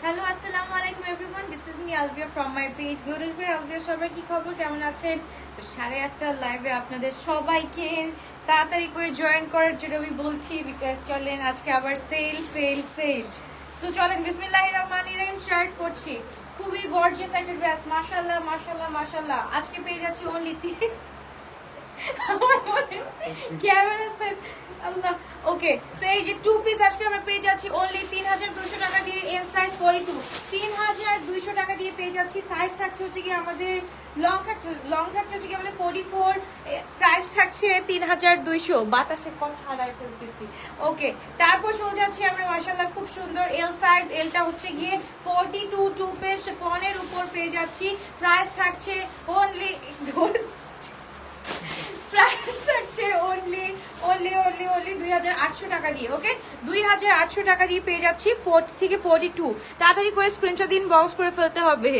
Hello আসসালামু আলাইকুম everyone, this is me Alvia from my page গুরুজ ভাই আলভিয়া। সবাই কি খবর, কেমন আছেন? তো 8:30 লাইভে আপনাদের সবাইকে তাড়াতাড়ি করে জয়েন করার জন্য আমি বলছি, বিকজ চলেন আজকে আবার সেল সেল সেল। সো চলেন বিসমিল্লাহির রহমানির রহিম স্টার্ট করছি। খুবই গর্জিয়াস একটা ড্রেস, মাশাআল্লাহ মাশাআল্লাহ মাশাআল্লাহ। আজকে পেয়ে যাচ্ছি অনলি ক্যামেরা সেট আল্লাহ। ওকে, সো এই যে 2 পিস আজকে আমরা পেয়ে যাচ্ছি অনলি 3200 টাকা দিয়ে, এম সাইজ 42। 3200 টাকা দিয়ে পেয়ে যাচ্ছি। সাইজ থাকছে হচ্ছে কি আমাদের লং থাকছে হচ্ছে কি আমাদের 44, প্রাইস থাকছে 3200। বাতাসে কথা হারাই ফেলতেছি। ওকে, তারপর চলে যাচ্ছি আমরা মাশাআল্লাহ খুব সুন্দর এল সাইজ। এলটা হচ্ছে গিয়ে 42, 2 পিস ফোনের উপর পেয়ে যাচ্ছি। প্রাইস থাকছে অনলি প্রাইস থাকছে অনলি 2800 টাকা দিয়ে। ওকে, 2800 টাকা দিয়ে পেয়ে যাচ্ছি 40 থেকে 42। তাড়াতাড়ি করে স্ক্রিনশট দিন, বক্স করে ফেলতে হবে।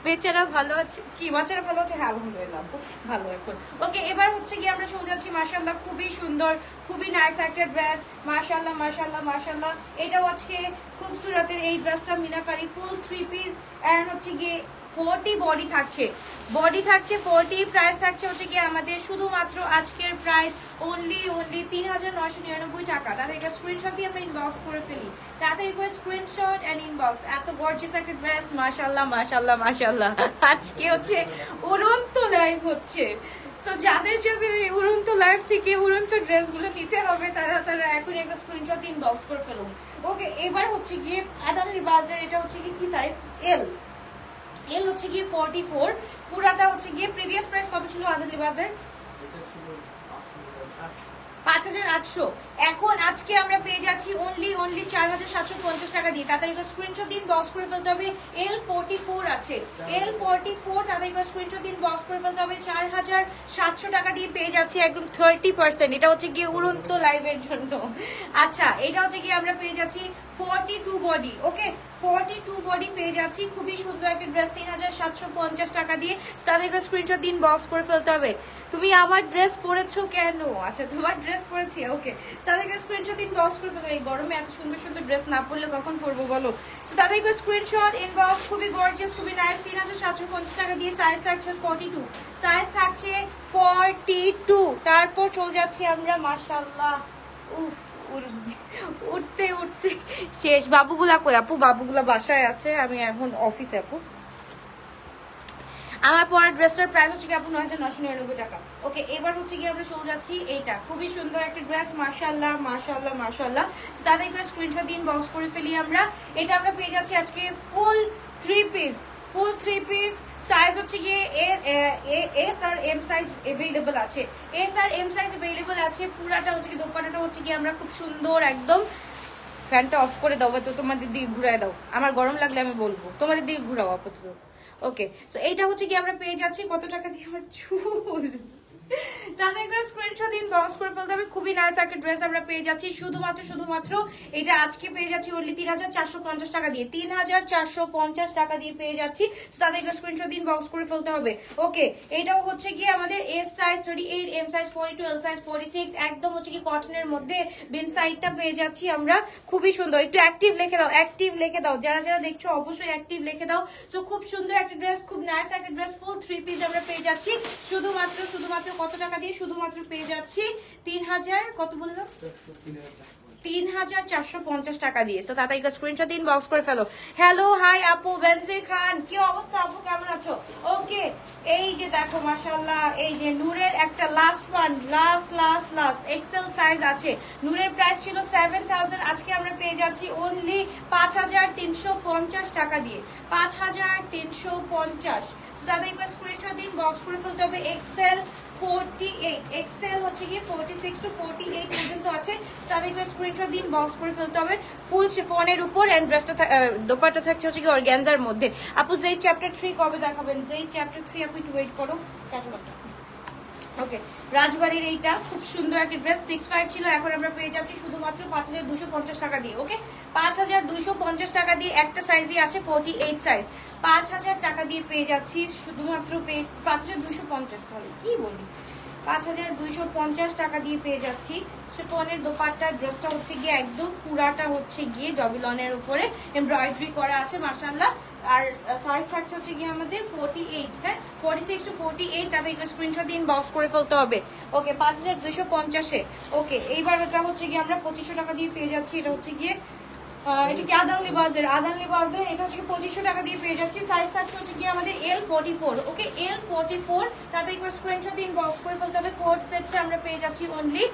বেচারা ভালো আছে কি? বাচ্চারা ভালো আছে? হ্যাঁ আলহামদুলিল্লাহ ভালো এখন। ওকে, এবার হচ্ছে কি আমরা চলে যাচ্ছি মাশাআল্লাহ খুবই সুন্দর খুবই নাইস একটা ড্রেস। মাশাআল্লাহ মাশাআল্লাহ মাশাআল্লাহ। এটাও আজকে খুব সুরাতের এই ড্রেসটা মিনাকারি ফুল 3 পিস এন্ড হচ্ছে গিয়ে 40 বডি থাকছে 40। প্রাইস থাকছে হচ্ছে কি আমাদের শুধুমাত্র আজকের প্রাইস অনলি 3999 টাকা। তাহলে স্ক্রিনশট দিয়ে আমরা ইনবক্স করে ফেলি। তাড়াতাড়ি করে স্ক্রিনশট এন্ড ইনবক্স। এত গর্জিয়াস একটা ড্রেস, মাশাআল্লাহ মাশাআল্লাহ মাশাআল্লাহ। আজকে হচ্ছে উড়ন্ত লাইভ হচ্ছে। তো যাদের যাদের উড়ন্ত লাইভ থেকে উড়ন্ত ড্রেসগুলো নিতে হবে তারা এখন একটা স্ক্রিনশট ইনবক্স করে ফেলুন। ওকে, এবার হচ্ছে গিয়ে আদান লিবাজের এটা হচ্ছে কি সাইজ এল হচ্ছে গিয়ে 44। পুরাটা হচ্ছে গিয়ে প্রিভিয়াস প্রাইস কত ছিল আদান লিবাজের? 5800। এখন আজকে আমরা পেয়ে যাচ্ছি অনলি 4750 টাকা দিয়ে। তাড়াতাড়ি স্ক্রিনশট দিন, বক্স করে ফেলতে হবে। L44 আছে, L44 তাড়াতাড়ি স্ক্রিনশট দিন, বক্স করে ফেলতে হবে। 4700 টাকা দিয়ে পেয়ে যাচ্ছি একদম 30%। এটা হচ্ছে গিয়ে উড়ন্ত লাইভের জন্য। আচ্ছা, এটা হচ্ছে গিয়ে আমরা পেয়ে যাচ্ছি 42 বডি। ওকে, 42 বডি পেয়ে যাচ্ছি। খুবই সুন্দর একটা ড্রেস 3750 টাকা দিয়ে। তাদেরকে স্ক্রিনশট দিন, বক্স করে ফেলতে হবে। তুমি আমার ড্রেস পরেছো কেন? আচ্ছা, তোমার ড্রেস পরেছি। ওকে, তাদেরকে স্ক্রিনশট দিন, বক্স করে ফেলতে হবে। এই গরমে এত সুন্দর সুন্দর ড্রেস না পরলে কখন পরবো বলো? তাদেরকে স্ক্রিনশট ইনবক্স। খুবই গর্জিয়াস খুবই নাইস 3750 টাকা দিয়ে। সাইজ থাকছে 42, সাইজ থাকছে 42। তারপর চলে যাচ্ছি আমরা মাশাআল্লাহ উফ উঠতে উঠতে শেষ। বাবুগুলা কই আপু? বাবুগুলা বাসায় আছে, আমি এখন অফিসে আপু। আমার পরের ড্রেসটার প্রাইস হচ্ছে কি আপু 9999 টাকা। ওকে, এবার হচ্ছে কি আমরা চলে যাচ্ছি এইটা খুবই সুন্দর একটা ড্রেস মাশাআল্লাহ মাশাআল্লাহ মাশাআল্লাহ। তাদেরকে স্ক্রিনশট দিন, বক্স করে ফেলি আমরা। এটা আমরা পেয়ে যাচ্ছি আজকে ফুল 3 পিস। সাইজ হচ্ছে গিয়ে এস আর এম সাইজ अवेलेबल আছে। এস আর এম সাইজ अवेलेबल আছে। পুরাটা হচ্ছে কি দোপাট্টাটা হচ্ছে কি আমরা খুব সুন্দর একদম। ফ্যানটা অফ করে দাও তো তোমাদের দিকে ঘুরায় দাও, আমার গরম লাগলে আমি বলবো, তোমাদের দিকে ঘুরাও আপাতত। ওকে, সো এইটা হচ্ছে কি আমরা পেয়ে যাচ্ছি কত টাকা দিয়ে? আমার চুল তাদের স্ক্রিনশট দিন, বক্স করে ফেলতে হবে। খুবই নাইস একটা ড্রেস আমরা পেয়ে যাচ্ছি শুধুমাত্র এটা আজকে পেয়ে যাচ্ছি অনলি 3450 টাকা দিয়ে। 3450 টাকা দিয়ে পেয়ে যাচ্ছি। তাদেরকে স্ক্রিনশট দিন, বক্স করে ফেলতে হবে। ওকে, এটাও হচ্ছে গিয়ে আমাদের S size 38, M size 42, L size 46। একদম হচ্ছে কি কটনের মধ্যে বিন সাইডটা পেয়ে যাচ্ছি আমরা। খুবই সুন্দর। একটু অ্যাক্টিভ লিখে দাও যারা যারা দেখছো, অবশ্যই অ্যাক্টিভ লিখে দাও। সো খুব সুন্দর একটা ড্রেস, খুব নাইস একটা ড্রেস ফুল 3 পিস আমরা পেয়ে যাচ্ছি শুধুমাত্র কত টাকা দিয়ে? শুধুমাত্র পেয়ে যাচ্ছি 3000 কত বললাম? 3450 টাকা দিয়ে। সো তাড়াতাড়ি স্ক্রিনশট দিন, বক্স করে ফেলো। হ্যালো হাই আপু বেনজির খান, কি অবস্থা আপু, কেমন আছো? ওকে, এই যে দেখো মাশাআল্লাহ, এই যে নূরের একটা লাস্ট এক্সেল সাইজ আছে। নূরের প্রাইস ছিল 7000, আজকে আমরা পেয়ে যাচ্ছি অনলি 5350 টাকা দিয়ে। 5350। সো তাড়াতাড়ি স্ক্রিনশট দিন, বক্স করে ফেলতে হবে। এক্সেল 48, এক্সেল হচ্ছে গিয়ে 46 to 48 পর্যন্ত আছে। তাদেরকে স্ক্রিনশট দিন, বক্স করে ফেলতে হবে। ফুল শিফনের উপর এন্ড ড্রেসটা দোপাট্টা থাকছে হচ্ছে কি অর্গানজার মধ্যে। আপু যেই চ্যাপ্টার 3 কবে দেখাবেন? যেই চ্যাপ্টার 3 আপু একটু ওয়েট করো। ওকে, ওকে রাজবাড়ির এইটা খুব সুন্দর একটা ড্রেস 65 ছিল, এখন আমরা পেয়ে যাচ্ছি শুধুমাত্র 5250 টাকা দিয়ে। ওকে 5250 টাকা দিয়ে, একটা সাইজই আছে 48 সাইজ, 5000 টাকা দিয়ে পেয়ে যাচ্ছি শুধুমাত্র 5250, সরি কি বলি 5250 টাকা দিয়ে পেয়ে যাচ্ছি শিফনের দোপাট্টা। ড্রেসটা হচ্ছে গিয়ে একদম পুরাটা হচ্ছে গিয়ে ডবলনের উপরে এমব্রয়ডারি করা আছে মাশাআল্লাহ। আর সাইজ থাকছে হচ্ছে গিয়ে আমাদের 48, হ্যাঁ 46 to 48, তাতে একটা স্ক্রিনশট দিন বক্স করে ফেলতে হবে। ওকে 5250-এ। ওকে এইবার এটা হচ্ছে গিয়ে আমরা 2500 টাকা দিয়ে পেয়ে যাচ্ছি। এটা হচ্ছে গিয়ে এটা কি আদান লিবাজের, এটা হচ্ছে 2500 টাকা দিয়ে পেয়ে যাচ্ছি। সাইজ থাকছে হচ্ছে গিয়ে আমাদের L44। ওকে L44, তাতে একবার স্ক্রিনশট দিন বক্স করে ফেলতে হবে। কোড সেটটা আমরা পেয়ে যাচ্ছি অনলি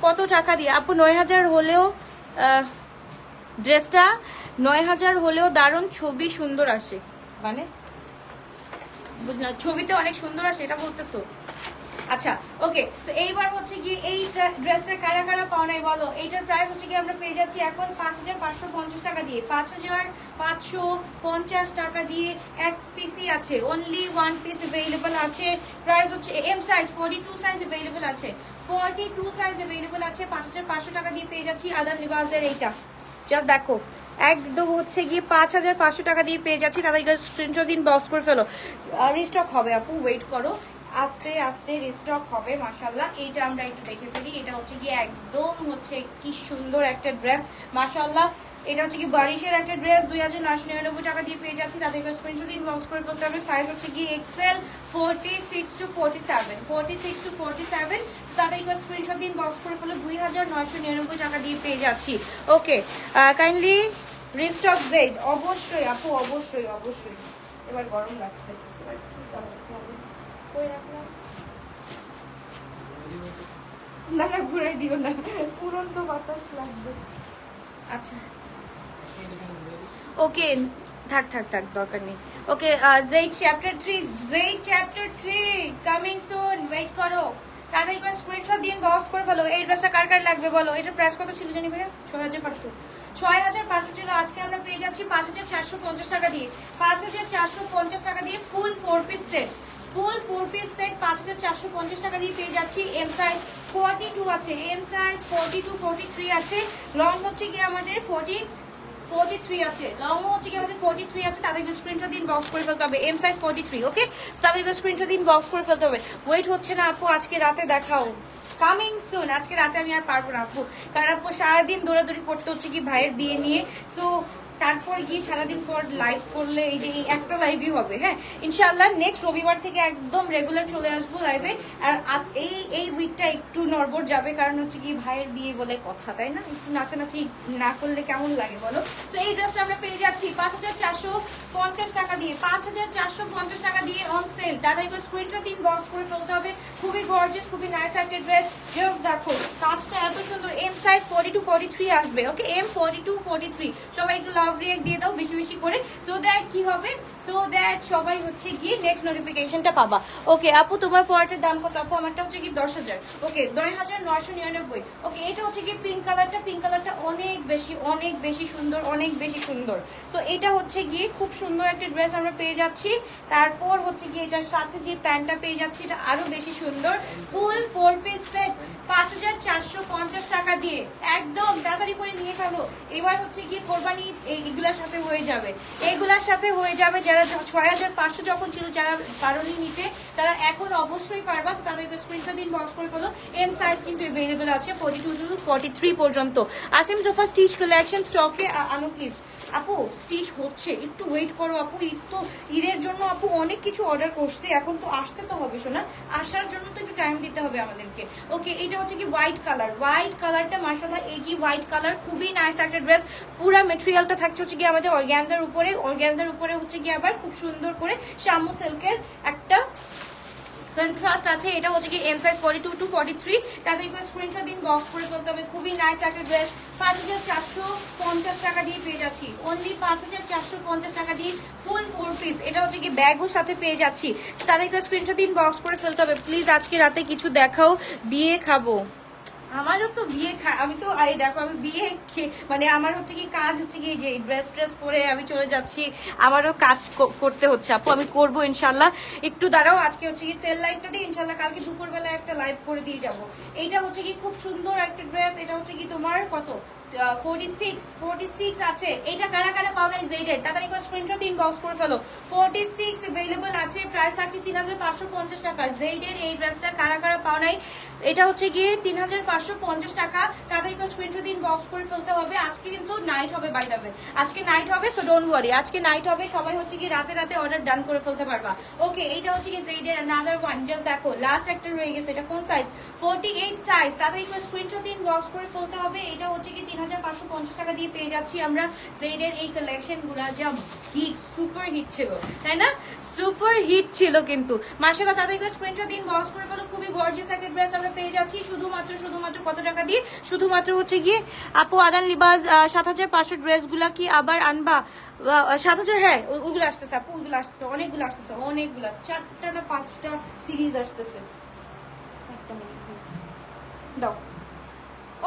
কত টাকা দিয়ে আপু? 9000 হলেও ড্রেসটা 9000 হলেও দারুণ ছবি সুন্দর আসে, মানে বুঝলাম ছবিতে অনেক সুন্দর আসে এটা বলতেছো? আচ্ছা ওকে, তো এইবার হচ্ছে কি এই ড্রেসটা কারা কারা পাও নাই বলো? এইটার প্রাইস হচ্ছে কি আমরা পেয়ে যাচ্ছি এখন 5550 টাকা দিয়ে। 5550 টাকা দিয়ে এক পিসই আছে, অনলি ওয়ান পিস अवेलेबल আছে। প্রাইস হচ্ছে এম সাইজ 42 সাইজ अवेलेबल আছে, 42 সাইজ अवेलेबल আছে। 5500 টাকা দিয়ে পেয়ে যাচ্ছি আদান লিবাজের এইটা। জাস্ট দেখো একদম হচ্ছে গিয়ে 5500 টাকা দিয়ে পেয়ে যাচ্ছি। তাদেরকে স্ক্রিনশট দিন বক্স করে ফেলো। রিস্টক হবে আপু, ওয়েট করো, আস্তে আস্তে রিস্টক হবে মাশাআল্লাহ। এইটা আমরা একটু দেখে ফেলি। এটা হচ্ছে গিয়ে একদম হচ্ছে কি সুন্দর একটা ড্রেস মাশাআল্লাহ। এটা হচ্ছে কি বারিশের একটা ড্রেস 2999 টাকা দিয়ে পেয়ে যাচ্ছি। তাদেরকে স্ক্রিনশট দিন বক্স করে ফেলতে হবে। সাইজ হচ্ছে কি এক্সেল 46 to 47, 46 to 47, তাদেরকে স্ক্রিনশট দিন বক্স করে ফেলো। 2999 টাকা দিয়ে পেয়ে যাচ্ছি। ওকে কাইন্ডলি রিস্টক জেড, অবশ্যই আপু অবশ্যই অবশ্যই। এবার গরম লাগছে, না না ঘুরাই দিও না, পুরন্ত বাতাস লাগবে। আচ্ছা ওকে থাক থাক থাক দরকার নেই। Okay Z chapter 3 coming soon, wait করো। তাদের করে স্ক্রিনশট দিন বক্স করে ফেলো। এই ড্রেসটা কার কার লাগবে বলো? এটার প্রাইস কত ছিল জানি ভাইয়া? 6500 ছিল, আজকে আমরা পেয়ে যাচ্ছি 5450 টাকা দিয়ে। 5450 টাকা দিয়ে ফুল 4 পিস সেট, ফুল 4 পিস সেট 5450 টাকা দিয়ে পেয়ে যাচ্ছি। এম সাইজ 42 আছে, এম সাইজ 42 43 আছে, লং হচ্ছে কি আমাদের 43 আছে, লং হচ্ছে কি আমাদের 43 আছে। তাদেরকে স্ক্রিনশট দিন বক্স করে ফেলতে হবে। M size 43। ওকে তাদেরকে স্ক্রিনশট দিন বক্স করে ফেলতে হবে। ওয়েট হচ্ছে না আপু, আজকে রাতে দেখাও, কামিং সুন। আজকে রাতে আমি আর পারবো না আপু, কারণ আপু সারাদিন দৌড়াদৌড়ি করতে হচ্ছে কি ভাইয়ের বিয়ে নিয়ে। সো তারপর গিয়ে সারাদিন পর লাইভ করলে এই যে একটা লাইভই হবে। হ্যাঁ ইনশাআল্লাহ নেক্সট রবিবার থেকে একদম রেগুলার চলে আসবো লাইভে। আর এই উইকটা একটু নড়বড় যাবে, কারণ হচ্ছে কি ভাইয়ের বিয়ে বলে কথা, তাই না? একটু নাচানাচি না করলে কেমন লাগে বলো? তো এই ড্রেসটা আমরা পেয়ে যাচ্ছি 5450 টাকা দিয়ে, 5450 টাকা দিয়ে অন সেল। তাদেরকে স্ক্রিনশট দিন বক্স করে ফেলতে হবে। খুবই গর্জিয়াস, খুবই নাইস একটা ড্রেস। জাস্ট দেখো কাজটা এত সুন্দর। এম সাইজ 42 43 আসবে। ওকে এম 42 43। সবাই একটু লাভ রিয়েক্ট দিয়ে দাও বেশি বেশি করে, সো দ্যাট কি হবে, সো দ্যাট সবাই হচ্ছে গিয়ে নেক্সট নোটিফিকেশনটা পাবা। ওকে আপু তোমার পরেরটার দাম কত? আপু আমারটা হচ্ছে কি 10000। ওকে 9999। ওকে এটা হচ্ছে কি পিঙ্ক কালারটা, পিঙ্ক কালারটা অনেক বেশি সুন্দর, অনেক বেশি সুন্দর। সো এটা হচ্ছে গিয়ে খুব সুন্দর একটা ড্রেস আমরা পেয়ে যাচ্ছি। তারপর হচ্ছে গিয়ে এটার সাথে যে প্যান্টটা পেয়ে যাচ্ছি এটা আরো বেশি সুন্দর। ফুল 4 পিস সেট 5450 টাকা দিয়ে, একদম তাড়াতাড়ি করে নিয়ে ফেলো। এবার হচ্ছে গিয়ে কোরবানি এইগুলার সাথে হয়ে যাবে, এইগুলার সাথে হয়ে যাবে। যারা 6500 যখন ছিল, যারা পারোনি নিতে, তারা এখন অবশ্যই পারবা। তাদেরকে স্ক্রিনশট দিন বক্স করে ফেলো। এম সাইজ কিন্তু अवेलेबल আছে 42 to 43 পর্যন্ত। আসিম জোফা স্টিচ কালেকশন স্টকে আনো প্লিজ। আপু স্টিচ হচ্ছে, একটু ওয়েট করো আপু। ঈদ তো, ঈদের জন্য আপু অনেক কিছু অর্ডার করছি, এখন তো আসতে তো হবে শোনা, আসার জন্য তো একটু টাইম দিতে হবে আমাদেরকে। ওকে এটা হচ্ছে কি হোয়াইট কালার, হোয়াইট কালারটা মাশাআল্লাহ এগি হোয়াইট কালার, খুবই নাইস একটা ড্রেস। পুরা মেটেরিয়ালটা থাকছে হচ্ছে কি আমাদের অর্গানজার উপরে, অর্গানজার উপরে হচ্ছে কি আবার খুব সুন্দর করে শামু সিল্কের একটা কন্ট্রাস্ট আছে। এটা হচ্ছে কি এম সাইজ 42 to 43। তাদেরকে স্ক্রিনশট দিন বক্স করে ফেলতে হবে। খুবই নাইস একটা ড্রেস। 5450 টাকা দিয়ে পেয়ে যাচ্ছি, অনলি 5450 টাকা দিয়ে ফুল 4 পিস। এটা হচ্ছে কি ব্যাগও সাথে পেয়ে যাচ্ছি। তাদেরকে স্ক্রিনশট দিন বক্স করে ফেলতে হবে। প্লিজ আজকে রাতে কিছু দেখাও, বিয়ে খাবো। আমারও তো বিয়ে আমি তো এই দেখো আমি বিয়ে মানে আমার হচ্ছে কি কাজ হচ্ছে কি যে ড্রেস পরে আমি চলে যাচ্ছি, আমারও কাজ করতে হচ্ছে আপু, আমি করবো ইনশাল্লাহ। একটু দাঁড়াও, আজকে হচ্ছে কি সেল লাইভটা দিয়ে ইনশাল্লাহ কালকে দুপুরবেলা একটা লাইভ করে দিয়ে যাবো। এইটা হচ্ছে কি খুব সুন্দর একটা ড্রেস, এটা হচ্ছে কি তোমার কত 46 আছে। এটা কারা কারা পাও নাই জেডের, তাড়াতাড়ি করে স্ক্রিনশট ইনবক্স করে ফেলো। 46 अवेलेबल আছে, প্রাইস থাকছে 3550 টাকা। জেডের এই ড্রেসটা কারা কারা পাও নাই, এটা হচ্ছে গিয়ে 3550 টাকা। তাড়াতাড়ি করে স্ক্রিনশট ইনবক্স করে ফেলতে হবে। আজকে কিন্তু নাইট হবে, বাই দ্য ওয়ে আজকে নাইট হবে, সো ডোন্ট ওয়ারি, আজকে নাইট হবে। সবাই হচ্ছে কি রাতে রাতে অর্ডার ডান করে ফেলতে পারবা। ওকে, এইটা হচ্ছে কি জেডের অ্যানাদার ওয়ান, জাস্ট দেখো লাস্ট একটা রয়ে গেছে। এটা কোন সাইজ? 48 সাইজ। তাড়াতাড়ি করে স্ক্রিনশট ইনবক্স করে ফেলতে হবে। এটা হচ্ছে কি 3550 টাকা দিয়ে পেয়ে যাচ্ছি আমরা জেডের এই কালেকশন গুলা, যা হিট সুপার হিট ছিল তাই না, সুপার হিট ছিল কিন্তু মাশাআল্লাহ। তাড়াতাড়ি করে স্ক্রিনশট ইনবক্স করে ফেলো। খুবই গর্জিয়াস একটা ড্রেস আমরা পেয়ে যাচ্ছি শুধুমাত্র কত টাকা দিয়ে? শুধুমাত্র হচ্ছে গিয়ে আপু আদান লিবাস 7500 ড্রেস গুলা কি আবার আনবা? 7000, হ্যাঁ ওগুলো আসতেছে আপু, ওগুলো আসতেছে, অনেকগুলো আসতেছে, অনেকগুলো 4টা না 5টা সিরিজ আসতেছে। দাও।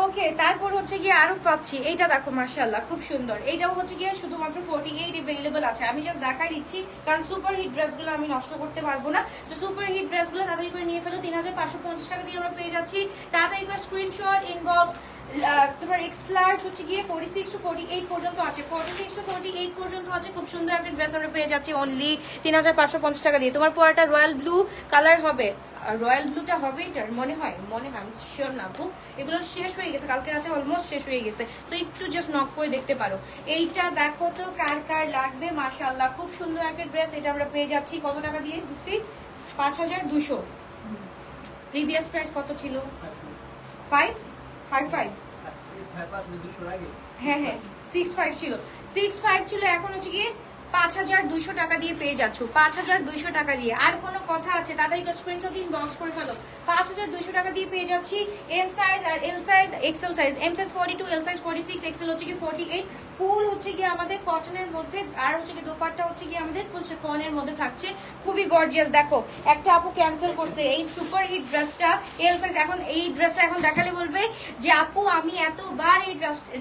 ওকে, তারপর হচ্ছে গিয়ে আরো পাচ্ছি, এইটা দেখো মাশাআল্লাহ খুব সুন্দর। এইটাও হচ্ছে গিয়ে শুধুমাত্র 48 अवेलेबल আছে। আমি জাস্ট দেখাই দিচ্ছি কারণ সুপার হিট ড্রেসগুলো আমি নষ্ট করতে পারবো না। তো সুপার হিট ড্রেসগুলো তাড়াতাড়ি করে নিয়ে ফেলো। 3550 টাকা দিয়ে আমরা পেয়ে যাচ্ছি। তাড়াতাড়ি করে স্ক্রিনশট ইনবক্স। তোমার এক্স লার্জ হচ্ছে গিয়ে 46 to 48 পর্যন্ত আছে, 46 to 48 পর্যন্ত আছে। খুব সুন্দর একটা ড্রেস আমরা পেয়ে যাচ্ছি অনলি 3550 টাকা দিয়ে। তোমার পরাটা রয়্যাল ব্লু কালার হবে, রয়্যাল ব্লুটা হবে এটার মনে হয় আমি শিওর না আপু, এগুলো শেষ হয়ে গেছে কালকে রাতে, অলমোস্ট শেষ হয়ে গেছে। তো একটু জাস্ট নক করে দেখতে পারো। এইটা দেখো তো কার কার লাগবে। মাশাআল্লাহ খুব সুন্দর একটা ড্রেস, এটা আমরা পেয়ে যাচ্ছি কত টাকা দিয়ে দিচ্ছি? 5200। প্রিভিয়াস প্রাইস কত ছিল? 555। হ্যাঁ 65 ছিল, 65 ছিল, এখন হচ্ছে কি 5200 টাকা দিয়ে পেয়ে যাচ্ছ, 5200 টাকা দিয়ে। আর কোনো কথা আছে? তাদেরকে স্ক্রিনশট ইনবক্স করে ফেলো। 5200 টাকা দিয়ে পেয়ে যাচ্ছি এম সাইজ আর L size, XL size. M size 42, L size 46, XL হচ্ছে কি 48। ফুল হচ্ছে কি আমাদের কটনের মধ্যে, আর হচ্ছে কি দোপাট্টা হচ্ছে কি আমাদের ফুল শিফনের মধ্যে থাকছে, খুবই গর্জিয়াস। দেখো একটা আপু ক্যান্সেল করছে এই সুপার হিট ড্রেসটা, এল সাইজ। এখন এই ড্রেসটা এখন দেখালে বলবে যে আপু আমি এতবার এই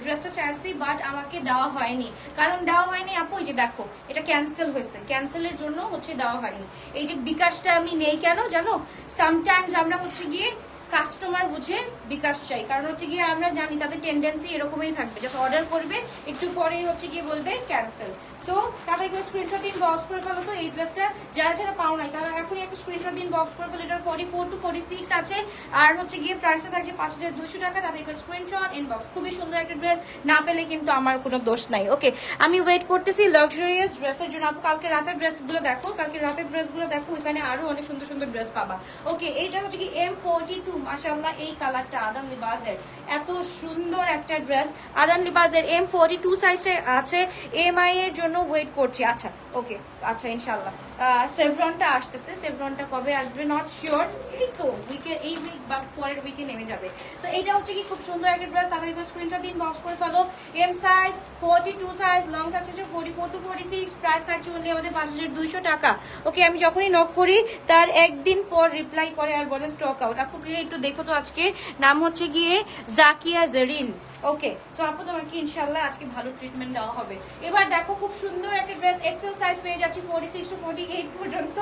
ড্রেসটা চাইছি বাট আমাকে দেওয়া হয়নি। কারণ দেওয়া হয়নি আপু, এই যে দেখো এটা ক্যান্সেল হয়েছে, ক্যান্সেলের জন্য হচ্ছে দেওয়া হয়নি। এই যে বিকাশটা আমি নেই কেন জানো? সামটাইমস আমরা হচ্ছে গিয়ে কাস্টমার বুঝে বিকাশ চাই, কারণ হচ্ছে গিয়ে আমরা জানি তাদের টেন্ডেন্সি এরকমই থাকবে, জাস্ট অর্ডার করবে একটু পরেই হচ্ছে গিয়ে বলবে ক্যান্সেল। সো তাদেরকে স্ক্রিনশট ইনবক্স করে ফেলো। তো এই ড্রেসটা যারা যারা পাও নাই তারা এখনই একটা স্ক্রিনশট ইনবক্স করে ফেলো। এটা 44 to 46 আছে, আর হচ্ছে গিয়ে প্রাইসটা থাকছে 5200 টাকা। তাদেরকে স্ক্রিনশট ইনবক্স। খুবই সুন্দর একটা ড্রেস, না পেলে কিন্তু আমার কোনো দোষ নাই। ওকে, আমি ওয়েট করতেছি লাক্সারিয়াস ড্রেসের জন্য। আপু কালকে রাতের ড্রেসগুলো দেখো, কালকে রাতের ড্রেসগুলো দেখো, এখানে আরো অনেক সুন্দর সুন্দর ড্রেস পাবা। ওকে, এইটা হচ্ছে কি M42, মাশাআল্লাহ এই কালারটা আদান লিবাসের, এত সুন্দর একটা ড্রেস আদান লিবাসের। M42 সাইজটা আছে, এমআই এর জন্য ওয়েট করছি। আচ্ছা ওকে, আচ্ছা ইনশাআল্লাহ সেভরনটা আসতেছে, সেভরনটা কবে আসবে নট শিওর, এই তো উইকে, এই উইক বা পরের উইকে নেমে যাবে। তো এটা হচ্ছে কি খুব সুন্দর একটা ড্রেস, তাদেরকে স্ক্রিনশট ইনবক্স করে ফেলো। এম সাইজ 42 সাইজ, লং থাকছে 44 to 46, প্রাইস থাকছে অনলি আমাদের 5200 টাকা। ওকে, আমি যখনই নক করি তার একদিন পর রিপ্লাই করে আর বলে স্টক আউট। আপুকে একটু দেখো তো, আজকে নাম হচ্ছে গিয়ে জাকিয়া জেরিন। ওকে, সো আপু তোমাকে ইনশাআল্লাহ আজকে ভালো ট্রিটমেন্ট দেওয়া হবে। এবার দেখো খুব সুন্দর একটা ড্রেস, এক্সেল সাইজ পেয়ে যাচ্ছি 46 to 48 পর্যন্ত।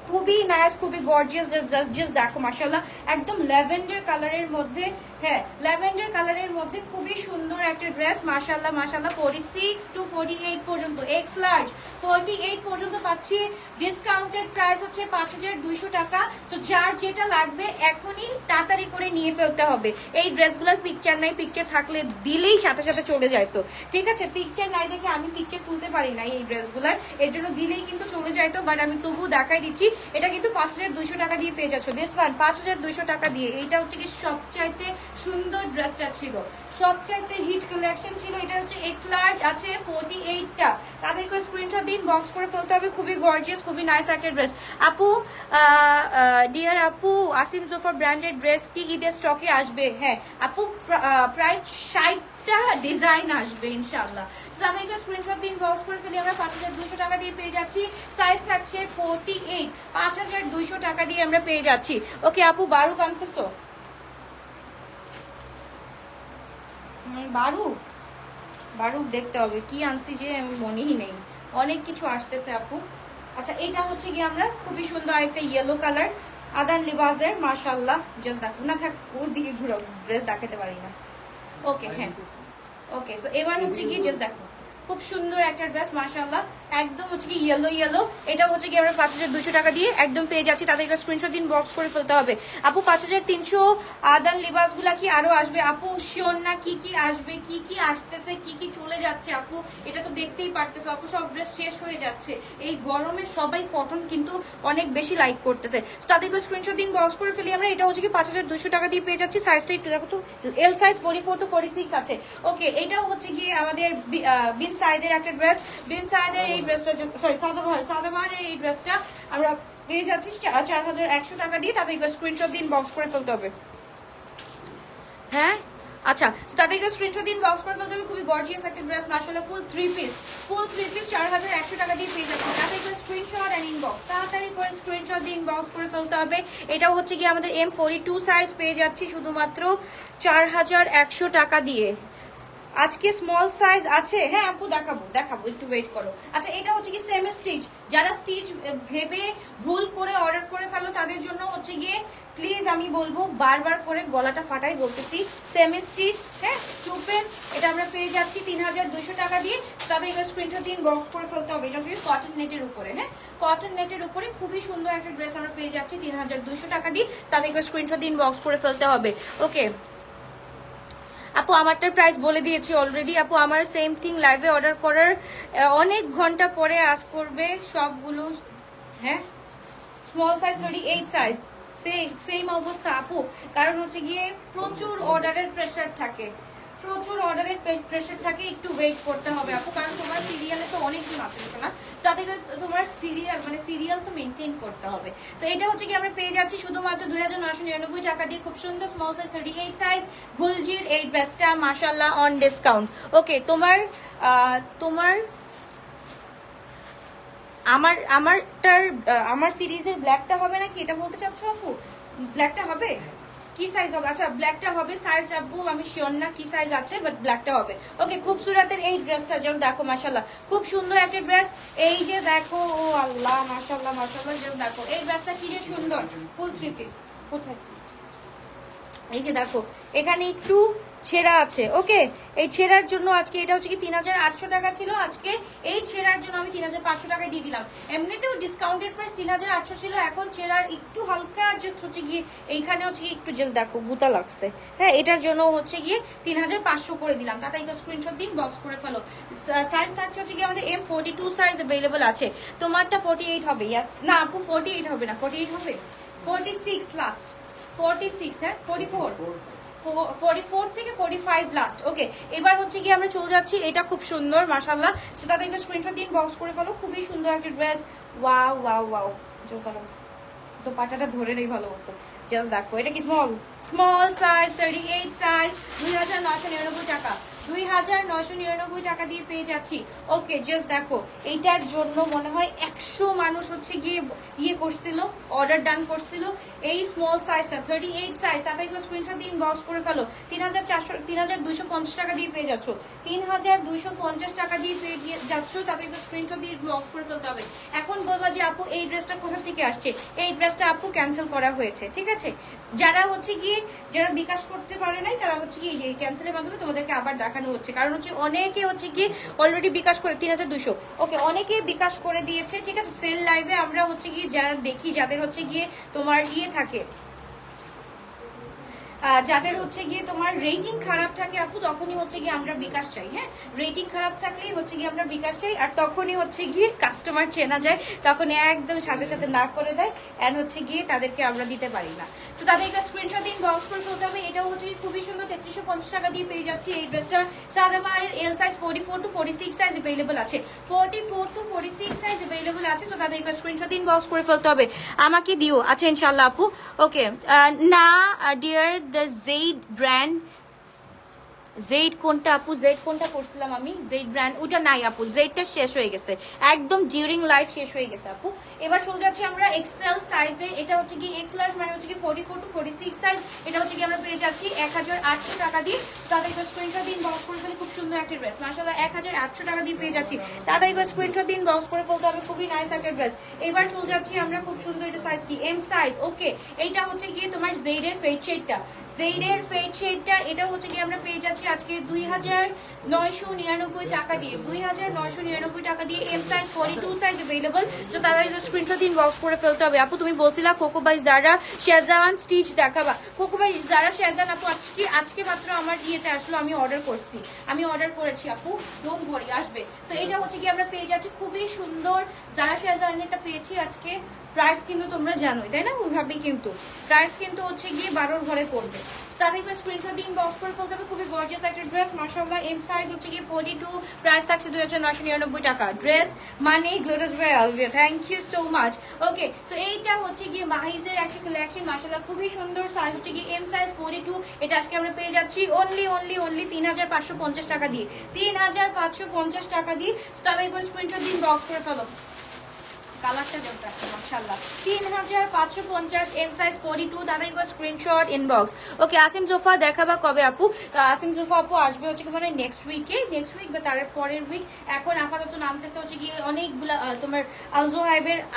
খুবই নাইস, খুবই গর্জিয়াস। জাস্ট দেখো মাশাআল্লাহ, একদম ল্যাভেন্ডার কালারের মধ্যে, হ্যাঁ ল্যাভেন্ডার কালারের মধ্যে খুবই সুন্দর একটা ড্রেস। মাশাআল্লাহ 46 to 48 পর্যন্ত, এক্স লার্জ 48 পর্যন্ত পাচ্ছি। ডিসকাউন্টেড প্রাইস হচ্ছে 5200 টাকা। সো যার যেটা লাগবে এখনই তাড়াতাড়ি করে নিয়ে ফেলতে হবে। এই ড্রেসগুলোর পিকচার নাই, পিকচার থাকলে দিলেই সাথে সাথে চলে যায়। তো ঠিক আছে, পিকচার নাই দেখে আমি পিকচার তুলতে পারি না এই ড্রেসগুলার, এর জন্য দিলেই কিন্তু চলে যায়। তো বাট আমি তবু দেখাই দিচ্ছি, এটা কিন্তু 5200 টাকা দিয়ে পেয়ে যাচ্ছ। দিস ওয়ান 5200 টাকা দিয়ে। এইটা হচ্ছে কি সবচাইতে সুন্দর ড্রেসটা ছিল, সবচাইতে হিট কালেকশন ছিল। এটা হচ্ছে এক্স লার্জ আছে 48টা। তাদেরকে স্ক্রিনশট দিন, বক্স করে ফেলতে হবে। খুবই গর্জিয়াস, খুবই নাইস একটা ড্রেস। আপু ডিয়ার আপু, আসিম জোফার ব্র্যান্ডেড ড্রেস কি ঈদের স্টকে আসবে? হ্যাঁ আপু, প্রায় 60টা ডিজাইন আসবে ইনশাআল্লাহ। তাদেরকে স্ক্রিনশট দিন, বক্স করে ফেলি। আমরা 5200 টাকা দিয়ে পেয়ে যাচ্ছি, সাইজ থাকছে 48, 5200 টাকা দিয়ে আমরা পেয়ে যাচ্ছি। ওকে আপু, বারুক আনতেছো? বারুক বারুক দেখতে হবে কি আনছি যে আমি মনেই নেই, অনেক কিছু আসতেছে আপু। আচ্ছা এটা হচ্ছে কি আমরা খুবই সুন্দর একটা ইয়েলো কালার আদান লিবাজের, মাশাআল্লাহ জাস্ট দেখো না, থাক ওর দিকে ঘুরো, ড্রেস দেখাতে পারি না। ওকে হ্যাঁ ওকে, সো এবার হচ্ছে কি জাস্ট দেখো খুব সুন্দর একটা ড্রেস মাশাআল্লাহ, একদম হচ্ছে কি ইয়েলো ইয়েলো। এটা হচ্ছে কি আমরা 5200 টাকা দিয়ে একদম পেয়ে যাচ্ছি। তাদেরকে স্ক্রিনশট দিন, বক্স করে ফেলতে হবে। আপু 5300 আদান লিবাস গুলা কি আরো আসবে আপু? শিওর না কি কি আসবে, কি কি আসতেছে, কি কি চলে যাচ্ছে আপু? এটা তো দেখতেই পারতেছো আপু, সব ড্রেস শেষ হয়ে যাচ্ছে এই গরমে। সবাই কটন কিন্তু অনেক বেশি লাইক করতেছে, তাদেরকে স্ক্রিনশট দিন, বক্স করে ফেলি আমরা। এটা হচ্ছে কি 5200 টাকা দিয়ে পেয়ে যাচ্ছি। সাইজটা একটু দেখো তো, এল সাইজ 44 to 46 আছে। ওকে এটাও হচ্ছে কি আমাদের বিন সাইদের একটা ড্রেস। বিন সাইদের এই ড্রেসটা, সরি সাদাবাহারের এই ড্রেসটা আমরা পেয়ে যাচ্ছি 4100 টাকা দিয়ে। তাদেরকে স্ক্রিনশট দিন, বক্স করে ফেলতে হবে। হ্যাঁ আচ্ছা, তাদেরকে স্ক্রিনশট দিন, বক্স করে ফেলতে হবে। খুবই গর্জিয়াস একটা ড্রেস মাশাআল্লাহ, ফুল থ্রি পিস 4100 টাকা দিয়ে পেয়ে যাচ্ছি। তাদেরকে স্ক্রিনশট এন্ড ইনবক্স, তাড়াতাড়ি করে স্ক্রিনশট দিন, বক্স করে ফেলতে হবে। এটাও হচ্ছে কি আমাদের M42 সাইজ পেয়ে যাচ্ছি শুধুমাত্র 4100 টাকা দিয়ে। আজকে স্মল সাইজ আছে, হ্যাঁ আপু দেখাবো দেখাবো, একটু ওয়েট করো। আচ্ছা এটা হচ্ছে কি সেমি স্টিচ, যারা স্টিচ ভেবে ভুল করে অর্ডার করে ফেলো তাদের জন্য হচ্ছে গিয়ে প্লিজ আমি বলবো, বারবার করে গলাটা ফাটাই বলতেছি, সেমি স্টিচ হ্যাঁ টু পিস। এটা আমরা পেয়ে যাচ্ছি 3200 টাকা দিয়ে। তাদের স্ক্রিনশট দিন, বক্স করে ফেলতে হবে। এটা হচ্ছে কটন নেটের উপরে, হ্যাঁ কটন নেটের উপরে খুবই সুন্দর একটা ড্রেস আমরা পেয়ে যাচ্ছি 3200 টাকা দিয়ে। তাদেরকে স্ক্রিনশট দিন, বক্স করে ফেলতে হবে। ওকে আপু আমারটার প্রাইস বলে দিয়েছি অলরেডি। আপু আমার সেম থিং লাইভে অর্ডার করার অনেক ঘন্টা পরে আজ করবে সবগুলো, হ্যাঁ স্মল সাইজ 38 সাইজ সেম অবস্থা আপু, কারণ হচ্ছে গিয়ে প্রচুর অর্ডারের প্রেসার থাকে, প্রচুর অর্ডারের প্রেসার থাকে, একটু ওয়েট করতে হবে আপু, কারণ তোমার সিরিয়ালে তো অনেকজন আছে না, তাদেরকে তোমার সিরিয়াল তো মেনটেন করতে হবে। তো এটা হচ্ছে কি আমরা পেয়ে যাচ্ছি শুধুমাত্র 2999 টাকা দিয়ে। খুব সুন্দর স্মল সাইজ 38 সাইজ গুলজির এই ড্রেসটা মাশাআল্লাহ অন ডিসকাউন্ট। ওকে তোমার আমার সিরিজের ব্ল্যাকটা হবে নাকি এটা বলতে চাচ্ছ আপু? ব্ল্যাকটা হবে, কি সাইজ হবে? আচ্ছা ব্ল্যাকটা হবে, সাইজ আপু আমি শিওর না কি সাইজ আছে, বাট ব্ল্যাকটা হবে। ওকে খুবসুরতের এই ড্রেসটা জাস্ট দেখো মাশাআল্লাহ, খুব সুন্দর একটা ড্রেস। এই যে দেখো, ও আল্লাহ মাশাআল্লাহ মাশাআল্লাহ, জাস্ট দেখো এই ড্রেসটা কি যে সুন্দর, ফুল থ্রি পিস। কোথায় এই যে দেখো এখানে একটু ছেঁড়া আছে। ওকে এই ছেঁড়ার জন্য আজকে এটা হচ্ছে কি 3800 টাকা ছিল, আজকে এই ছেঁড়ার জন্য আমি 3500 টাকায় দিয়ে দিলাম। এমনিতেও ডিসকাউন্টেড প্রাইস 3800 ছিল, এখন ছেঁড়ার একটু হালকা জাস্ট হচ্ছে গিয়ে এইখানে হচ্ছে গিয়ে একটু জাস্ট দেখো গুতা লাগছে, হ্যাঁ এটার জন্য হচ্ছে গিয়ে 3500 করে দিলাম। তাতে একটা স্ক্রিনশট দিন, বক্স করে ফেলো। সাইজ থাকছে হচ্ছে গিয়ে আমাদের M42 সাইজ अवेलेबल আছে। তোমারটা 48 হবে? ইয়েস না আপু 48 হবে না, 48 হবে 46 লাস্ট, 46 হ্যাঁ 44 থেকে 45 লাস্ট। ওকে এবার হচ্ছে কি আমরা চলে যাচ্ছি, এটা খুব সুন্দর মাশাআল্লাহ, সো তাদেরকে স্ক্রিনশট দিন, বক্স করে ফেলো। খুবই সুন্দর একটা ড্রেস, ওয়াও ওয়াও ওয়াও, তো পাটাটা ধরে নেই ভালো মতো, জাস্ট দেখো এটা কি স্মল সাইজ 38 সাইজ 2999 টাকা, 2999 টাকা দিয়ে পেয়ে যাচ্ছি। ওকে জাস্ট দেখো এইটার জন্য মনে হয় 100 মানুষ হচ্ছে গিয়ে ইয়ে করছিল, অর্ডার ডান করছিল। এই স্মল সাইজটা 38 সাইজ, তাদেরকে স্ক্রিনশট দিন, বক্স করে ফেলো। 3250 টাকা দিয়ে পেয়ে যাচ্ছ, 3250 টাকা দিয়ে পেয়ে যাচ্ছ। তাদেরকে স্ক্রিনশট দিয়ে বক্স করে ফেলতে হবে। এখন বলবা যে আপু এই ড্রেসটা কোথা থেকে আসছে? এই ড্রেসটা আপু ক্যান্সেল করা হয়েছে, ঠিক আছে? যারা হচ্ছে গিয়ে যারা বিকাশ করতে পারে নাই তারা হচ্ছে কি এই ক্যান্সেলের মাধ্যমে তোমাদেরকে আবার দেখানো হচ্ছে, কারণ হচ্ছে অনেকে হচ্ছে কি অলরেডি বিকাশ করে 3200। ওকে অনেকে বিকাশ করে দিয়েছে, ঠিক আছে? সেল লাইভে আমরা হচ্ছে গিয়ে যারা দেখি, যাদের হচ্ছে গিয়ে তোমার ইয়ে থাকে, যাদের হচ্ছে গিয়ে তোমার রেটিং খারাপ থাকে আপু, তখনই হচ্ছে গিয়ে আমরা বিকাশ চাই। হ্যাঁ রেটিং খারাপ থাকলেই হচ্ছে গিয়ে আমরা বিকাশ চাই, আর তখনই হচ্ছে গিয়ে কাস্টমার চেনা যায়, তখন একদম সাথে সাথে না করে দেয়, এন্ড হচ্ছে গিয়ে তাদেরকে আমরা দিতে পারি না। তো তাদের একটা স্ক্রিনশট দিন, বক্স করে ফেলতে হবে। এটাও হচ্ছে খুবই সুন্দর 3350 টাকা দিয়ে পেয়ে যাচ্ছি। এই ড্রেসটা সাদাবাহারের L size 44 to 46 size available আছে, 44 to 46 সাইজ अवेलेबल আছে। তো তাদের একটা স্ক্রিনশট দিন, বক্স করে ফেলতে হবে। আমাকে দিও, আচ্ছা ইনশাআল্লাহ আপু। ওকে না dear, the Zaid brand Zaid কোনটা আপু, জেড কোনটা করছিলাম আমি, জেড ব্র্যান্ড ওটা নাই আপু, জেডটা শেষ হয়ে গেছে একদম ডিউরিং লাইফ শেষ হয়ে গেছে আপু। এবার চলে যাচ্ছি আমরা এক্সেল সাইজে, এটা হচ্ছে কি এক্স লার্জ মানে হচ্ছে কি 44 to 46 সাইজ, এটা হচ্ছে কি আমরা পেয়ে যাচ্ছি 1800 টাকা দিয়ে। তাদের স্ক্রিনশট দিন বক্স করে ফেলে, খুব সুন্দর একটা ড্রেস মাশাআল্লাহ 1800 টাকা দিয়ে পেয়ে যাচ্ছি। তাদের স্ক্রিনশট দিন বক্স করে ফেলতে হবে, খুবই নাইস একটা ড্রেস। এবার চলে যাচ্ছি আমরা খুব সুন্দর এটা সাইজ কি এম সাইজ। ওকে, এইটা হচ্ছে গিয়ে তোমার জেড এর ফেড শেডটা, জেডের ফেড শেডটা এটা হচ্ছে কি আমরা পেয়ে যাচ্ছি আজকে 2999 টাকা দিয়ে, 2999 টাকা দিয়ে। M size 42 size available. তো তাদের স্ক্রিনশট দিন বক্স করে ফেলতে হবে। আপু তুমি বলছিলা Coco by Zara Shezan stitch দেখাবা, কোকো বাই জারা শেজান আপু আজকে মাত্র আমার ইয়েতে আসলো, আমি অর্ডার করছি, আমি অর্ডার করেছি আপু, ডোন্ট ওয়ারি আসবে। তো এটা হচ্ছে কি আমরা পেয়ে যাচ্ছি খুবই সুন্দর জারা শেজানটা পেয়েছি আজকে। প্রাইস কিন্তু তোমরা জানোই তাই না, ওইভাবেই কিন্তু প্রাইস কিন্তু হচ্ছে গিয়ে 12 ঘরে পড়বে। তাদেরকে স্ক্রিনশট দিন বক্স করে ফেলতে হবে, খুবই গর্জিয়াস একটা ড্রেস মাশাআল্লাহ। এম সাইজ হচ্ছে গিয়ে 42, প্রাইস থাকছে 2999 টাকা। ড্রেস মানে glitters by Alvia, thank you so much. Okay, so এইটা হচ্ছে গিয়ে মাহিজের একটা কালেকশন মাশাআল্লাহ, খুবই সুন্দর। সাইজ হচ্ছে গিয়ে এম সাইজ 42, এটা আজকে আমরা পেয়ে যাচ্ছি অনলি 3550 টাকা দিয়ে, 3550 টাকা দিয়ে। তাদেরকে স্ক্রিনশট দিন বক্স করে ফেলো, কালারটা দেখতে মাশাআল্লাহ 3550 এম সাইজ 42। তাদের screenshot inbox. Okay, Asim Jofa দেখাবা কবে আপু? আসিম জোফা আপু আসবে হচ্ছে কি মানে নেক্সট উইক বা তার পরের উইক। এখন আপাতত নামতেছে হচ্ছে কি অনেকগুলা তোমার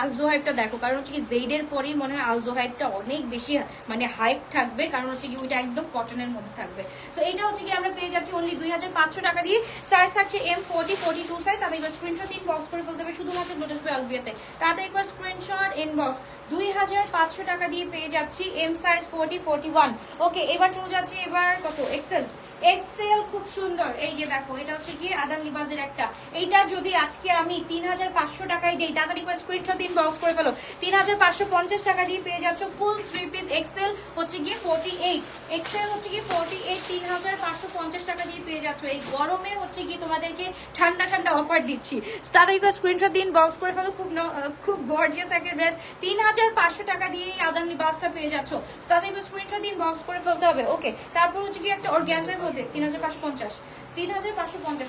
আলজোহাইবটা দেখো, কারণ হচ্ছে কি জেডের পরেই মনে হয় আলজোহাইবটা অনেক বেশি মানে হাইপ থাকবে, কারণ হচ্ছে কি ওইটা একদম কটনের মধ্যে থাকবে। তো এটা হচ্ছে কি আমরা পেয়ে যাচ্ছি অনলি 2500 টাকা দিয়ে। সাইজ থাকছে এম 42 সাইজ। তাদের স্ক্রিনশট ইনবক্স করে ফেলতে হবে শুধুমাত্র গ্লিটারস বাই আলভিয়াতে। তাদের স্ক্রিনশট ইনবক্স 2500 টাকা দিয়ে পেয়ে যাচ্ছি এম সাইজ 41। ওকে, এবার চলে যাচ্ছে এবার কত এক্সেল। এক্সেল খুব সুন্দর, এই যে দেখো এটা হচ্ছে কি আদান লিবাজের একটা, এইটা যদি আজকে আমি 3500 টাকায় দেই, তাড়াতাড়ি স্ক্রিনশট ইনবক্স করে ফেলো। 3550 টাকা দিয়ে পেয়ে যাচ্ছ ফুল 3 পিস এক্সেল হচ্ছে গিয়ে 48, এক্সেল হচ্ছে গিয়ে 48, 3550 টাকা দিয়ে পেয়ে যাচ্ছ। এই গরমে হচ্ছে গিয়ে তোমাদেরকে ঠান্ডা ঠান্ডা অফার দিচ্ছি, তাড়াতাড়ি স্ক্রিনশট ইনবক্স করে ফেলো। খুব গর্জিয়াস একটা ড্রেস 3500 টাকা দিয়ে আদান লিবাসটা পেয়ে যাচ্ছ, তাড়াতাড়ি স্ক্রিনশট ইনবক্স করে ফেলতে হবে। ওকে, তারপর হচ্ছে কি একটা অর্গানজার মধ্যে 3550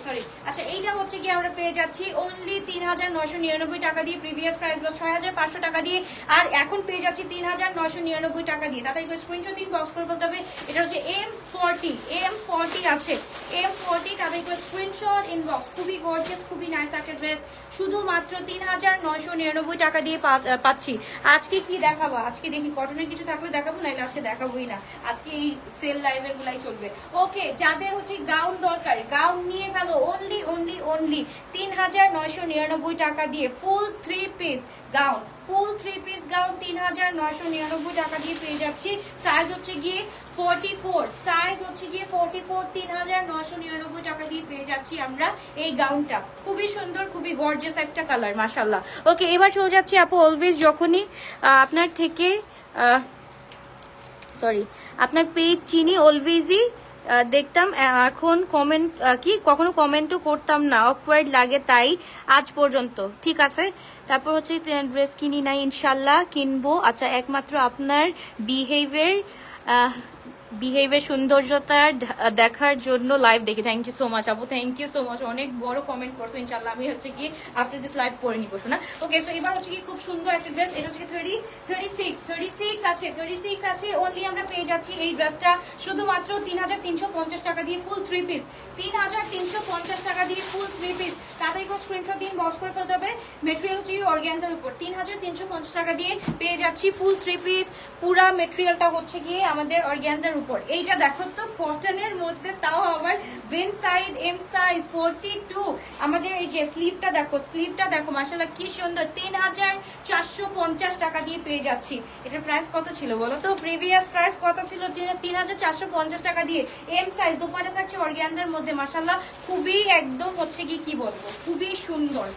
সরি। আচ্ছা, এইটা হচ্ছে কি আমরা পেয়ে যাচ্ছি অনলি 3999 টাকা দিয়ে, প্রিভিয়াস প্রাইস was 6500 টাকা দিয়ে, আর এখন পেয়ে যাচ্ছি 3999 টাকা দিয়ে। তাতে স্ক্রিনশট ইনবক্স করে ফেলতে হবে। এটা হচ্ছে M40 আছে, M40 তাদের স্ক্রিনশট ইনবক্স। খুবই গর্জিয়াস, খুবই নাইস একটা ড্রেস, শুধুমাত্র 3999 টাকা দিয়ে পাচ্ছি। আজকে কি দেখাবো? আজকে দেখি কটনের কিছু থাকলে দেখাবো, নাহলে আজকে দেখাবোই না, আজকে এই সেল লাইভের গুলাই চলবে। ওকে, যাদের হচ্ছে গাউন দরকার গাউন নিয়ে ফেলো, অনলি 3999 টাকা দিয়ে ফুল 3 পিস গাউন, ফুল 3 পিস গাউন 3999 টাকা দিয়ে পেয়ে যাচ্ছি। সাইজ হচ্ছে গিয়ে 44, সাইজ হচ্ছে গিয়ে 44, 3999 টাকা দিয়ে পেয়ে যাচ্ছি আমরা এই গাউনটা। খুবই সুন্দর, খুবই গর্জিয়াস একটা কালার মাশাআল্লাহ। ওকে, এবার চলে যাচ্ছি আপু অলওয়েজ যখনই আপনার থেকে আপনার পেজ চিনি অলওয়েজই দেখতাম, এখন কমেন্ট কখনো কমেন্টও করতাম না, অকওয়ার্ড লাগে তাই আজ পর্যন্ত। ঠিক আছে, তারপর হচ্ছে ড্রেস কিনি নাই, ইনশাল্লাহ কিনবো। আচ্ছা, একমাত্র আপনার বিহেভিয়ার সৌন্দর্যতা দেখার জন্য লাইভ দেখি। থ্যাংক ইউ সো মাচ আপু, থ্যাংক ইউ সো মাচ, অনেক বড় কমেন্ট করছো। ইনশাল্লাহ আমি হচ্ছে কি আফটার দিস লাইভ করে নিবো শোনা। ওকে, সো এবার হচ্ছে কি খুব সুন্দর একটা ড্রেস, এটা হচ্ছে 36 আছে অনলি আমরা পেয়ে যাচ্ছি এই ড্রেসটা শুধুমাত্র 3350 টাকা দিয়ে ফুল 3 পিস, 3350 টাকা দিয়ে ফুল 3 পিস। তাদেরকে স্ক্রিনশট দিন বক্স করে ফেলতে হবে। মেটেরিয়াল হচ্ছে অর্গানজার উপর 3350 টাকা দিয়ে পেয়ে যাচ্ছি ফুল 3 পিস। পুরা মেটেরিয়ালটা হচ্ছে গিয়ে আমাদের অর্গানজার উপর। এইটা দেখো তো কটনের মধ্যে, তাও আবার বেন সাইড এম সাইজ 42। আমাদের এই যে স্লিভটা দেখো মাশাআল্লাহ কি সুন্দর, 3450 টাকা দিয়ে পেয়ে যাচ্ছি। এটার প্রাইস কত ছিল বলো তো? প্রিভিয়াস প্রাইস কত ছিল? 3450 টাকা দিয়ে। এম সাইজ, দোপাট্টা থাকছে অর্গানজার মধ্যে মাশাআল্লাহ, খুবই একদম হচ্ছে কি বলবো, খুবই সুন্দর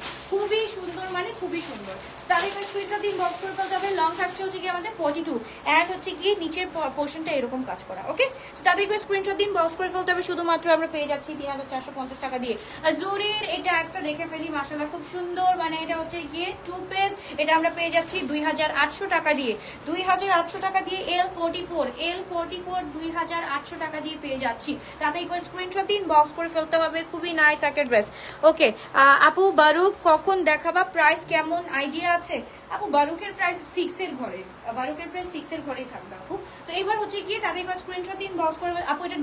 মানে খুবই সুন্দর। তাহলে স্ক্রিনশট দিন বক্স করে ফেলতে হবে। লং থাকছে হচ্ছে কি আমাদের 42, এন্ড হচ্ছে কি নিচের পোর্শনটা এরকম কাজ করা। ওকে, তাদেরকে স্ক্রিনশট দিন, বক্স করে ফেলতে হবে। শুধুমাত্র আমরা পেয়ে যাচ্ছি 3450 টাকা দিয়ে। আর জুরির এটা একটা দেখে ফেলি, মাশাআল্লাহ খুব সুন্দর, মানে এটা হচ্ছে গিয়ে 2 পিস, এটা আমরা পেয়ে যাচ্ছি 2800 টাকা দিয়ে। 2800 টাকা দিয়ে L44 2800 টাকা দিয়ে পেয়ে যাচ্ছি। তাদেরকে স্ক্রিনশট দিন, বক্স করে ফেলতে হবে। খুবই নাইস একটা ড্রেস। ওকে আপু, বারুক কখন দেখাবা, প্রাইস কেমন আইডিয়া আছে? আপু বারুকের প্রাইস 6 এর ঘরে, বারুকের প্রাইস 6 এর ঘরেই থাকবে আপু। তো এবার হচ্ছে গিয়ে তাদের স্ক্রিনশট দিন, বক্স করবে আপু। এটা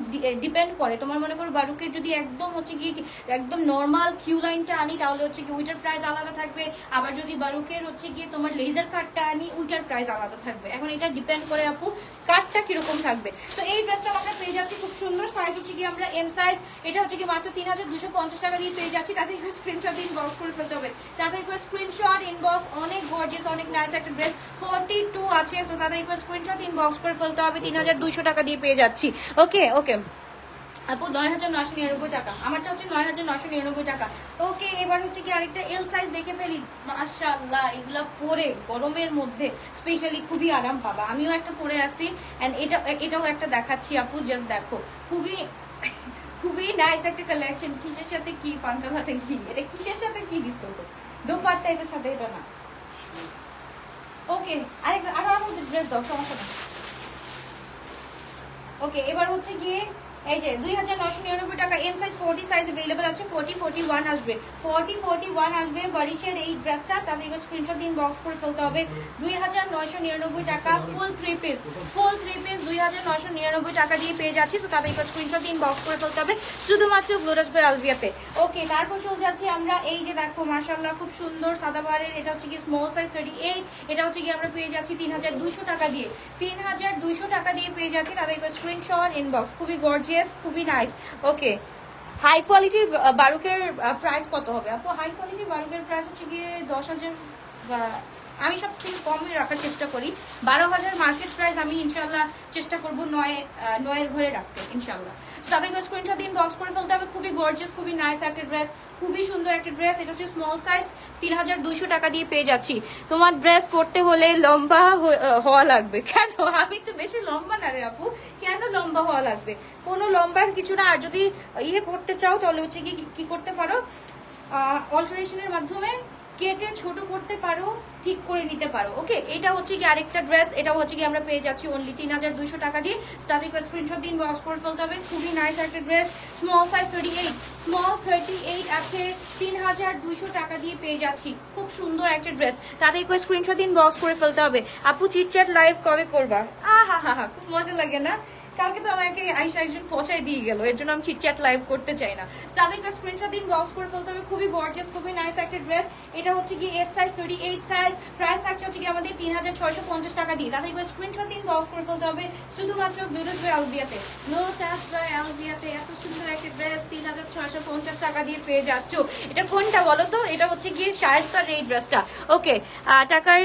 ডিপেন্ড করে, তোমার মনে করো বারুকের যদি একদম হচ্ছে গিয়ে একদম নর্মাল কিউ লাইনটা আনি তাহলে হচ্ছে কি ওইটার প্রাইস আলাদা থাকবে। আবার যদি বারুকের হচ্ছে গিয়ে তোমার লেজার কাটটা আনি ওইটার প্রাইস আলাদা থাকবে। এখন এটা ডিপেন্ড করে আপু কাটটা কিরকম থাকবে। তো এই ড্রেসটা আমরা পেয়ে যাচ্ছি খুব সুন্দর, সাইজ হচ্ছে কি আমরা এম সাইজ, এটা হচ্ছে কি মাত্র 3250 টাকা দিয়ে পেয়ে যাচ্ছি। তাদের স্ক্রিনশট দিন, বক্স করে ফেলতে হবে। তাদের স্ক্রিনশট ইনবক্স, অনেক গর্জিয়াস অনেক নাইস একটা ড্রেস, 42 আছে। সো তাদের স্ক্রিনশট ইনবক্স করে ফেলতে হবে। 3200 টাকা দিয়ে পেয়ে যাচ্ছি। ওকে ওকে আপু 9999 টাকা, আমারটা হচ্ছে 9999 টাকা। ওকে, এবার হচ্ছে কি আরেকটা এল সাইজ দেখে ফেলি। মাশাআল্লাহ, এগুলা পরে গরমের মধ্যে স্পেশালি খুবই আরাম পাবা। আমিও একটা পরে আসি, এন্ড এটাও একটা দেখাচ্ছি আপু, জাস্ট দেখো, খুবই খুবই নাইস একটা কালেকশন। কিসের সাথে কি, পান্তা ভাতে কি, এটা কিসের সাথে কি দিছো? দোপাট্টা এটার সাথে, এটা না। ওকে, আরো ড্রেস দাও, সমস্যা না। ওকে, এবার হচ্ছে গিয়ে এই যে 2999 টাকা, এম সাইজ 40 সাইজ अवेलेबल আছে, 41 আসবে, 41 আসবে বারিশের এই ড্রেসটা। তাদের স্ক্রিনশট দিন, বক্স করে ফেলতে হবে। 2999 টাকা ফুল 3 পিস, 2999 টাকা দিয়ে পেয়ে যাচ্ছি। তো তাদের স্ক্রিনশট দিন, বক্স করে ফেলতে হবে শুধুমাত্র গ্লোরাস বাই আলভিয়াতে। ওকে, তারপর চলে যাচ্ছি আমরা, এই যে দেখো মাশাআল্লাহ খুব সুন্দর সাদাবারের, এটা হচ্ছে কি স্মল সাইজ 38, এটা হচ্ছে কি আমরা পেয়ে যাচ্ছি 3200 টাকা দিয়ে, 3200 টাকা দিয়ে পেয়ে যাচ্ছি। তাদের স্ক্রিনশট ইনবক্স, খুবই গর্জিয়াস, খুবই নাইস। ওকে, হাই কোয়ালিটির বারুকের প্রাইস কত হবে আপু? হাই কোয়ালিটির বারুকের প্রাইস হচ্ছে গিয়ে 10,000, আমি সব থেকে কমই রাখার চেষ্টা করি। 12,000 মার্কেট প্রাইস, আমি ইনশাল্লাহ চেষ্টা করবো 9 ঘরে রাখতে ইনশাল্লাহ। তাদের স্ক্রিনশট দিন, বক্স করে ফেলতে হবে। খুবই গর্জিয়াস, খুবই নাইস একটা ড্রেস, খুবই সুন্দর একটা ড্রেস। এটা হচ্ছে স্মল সাইজ, 3200 টাকা দিয়ে পেয়ে যাচ্ছি। তোমার ড্রেস পরতে হলে লম্বা হওয়া লাগবে। কেন? আমি তো বেশি লম্বা না রে আপু, কেন লম্বা হওয়া লাগবে? কোনো লম্বার কিছু না। আর যদি ইয়ে করতে চাও তাহলে হচ্ছে কি করতে পারো, অল্টারেশনের মাধ্যমে কেটে ছোট করতে পারো, ঠিক করে নিতে পারো। ওকে, এটা হচ্ছে কি আরেকটা ড্রেস, এটা হচ্ছে কি আমরা পেয়ে যাচ্ছি অনলি 3200 টাকা দিয়ে। তাদের স্ক্রিনশট দিন, বক্স করে ফেলতে হবে। খুবই নাইস একটা ড্রেস, স্মল সাইজ 38, স্মল 38 আছে, 3200 টাকা দিয়ে পেয়ে যাচ্ছি। খুব সুন্দর একটা ড্রেস, তাদের স্ক্রিনশট দিন, বক্স করে ফেলতে হবে। আপু চিটচ্যাট লাইভ কবে করবা? হা, খুব মজা লাগে না? কালকে তো আমাকে আইসা একজন পৌঁছায় দিয়ে গেল, এর জন্য আমি চিটচ্যাট লাইভ করতে চাই না। তাদের স্ক্রিনশট দিন, বক্স করে ফেলতে হবে। খুবই গর্জিয়াস, খুবই নাইস একটা ড্রেস। এটা হচ্ছে কি এস সাইজ 38 সাইজ, প্রাইস থাকছে হচ্ছে কি আমাদের 3650 টাকা দিয়ে। তাদের স্ক্রিনশট দিন, বক্স করে ফেলতে হবে শুধুমাত্র গ্লোটাস বাই আলভিয়াতে। গ্লোটাস বাই আলভিয়াতে এত সুন্দর একটা ড্রেস 3650 টাকা দিয়ে পেয়ে যাচ্ছ। এটা কোনটা বলো তো? এটা হচ্ছে গিয়ে শায়েস্তার এই ড্রেসটা। ওকে, টাকার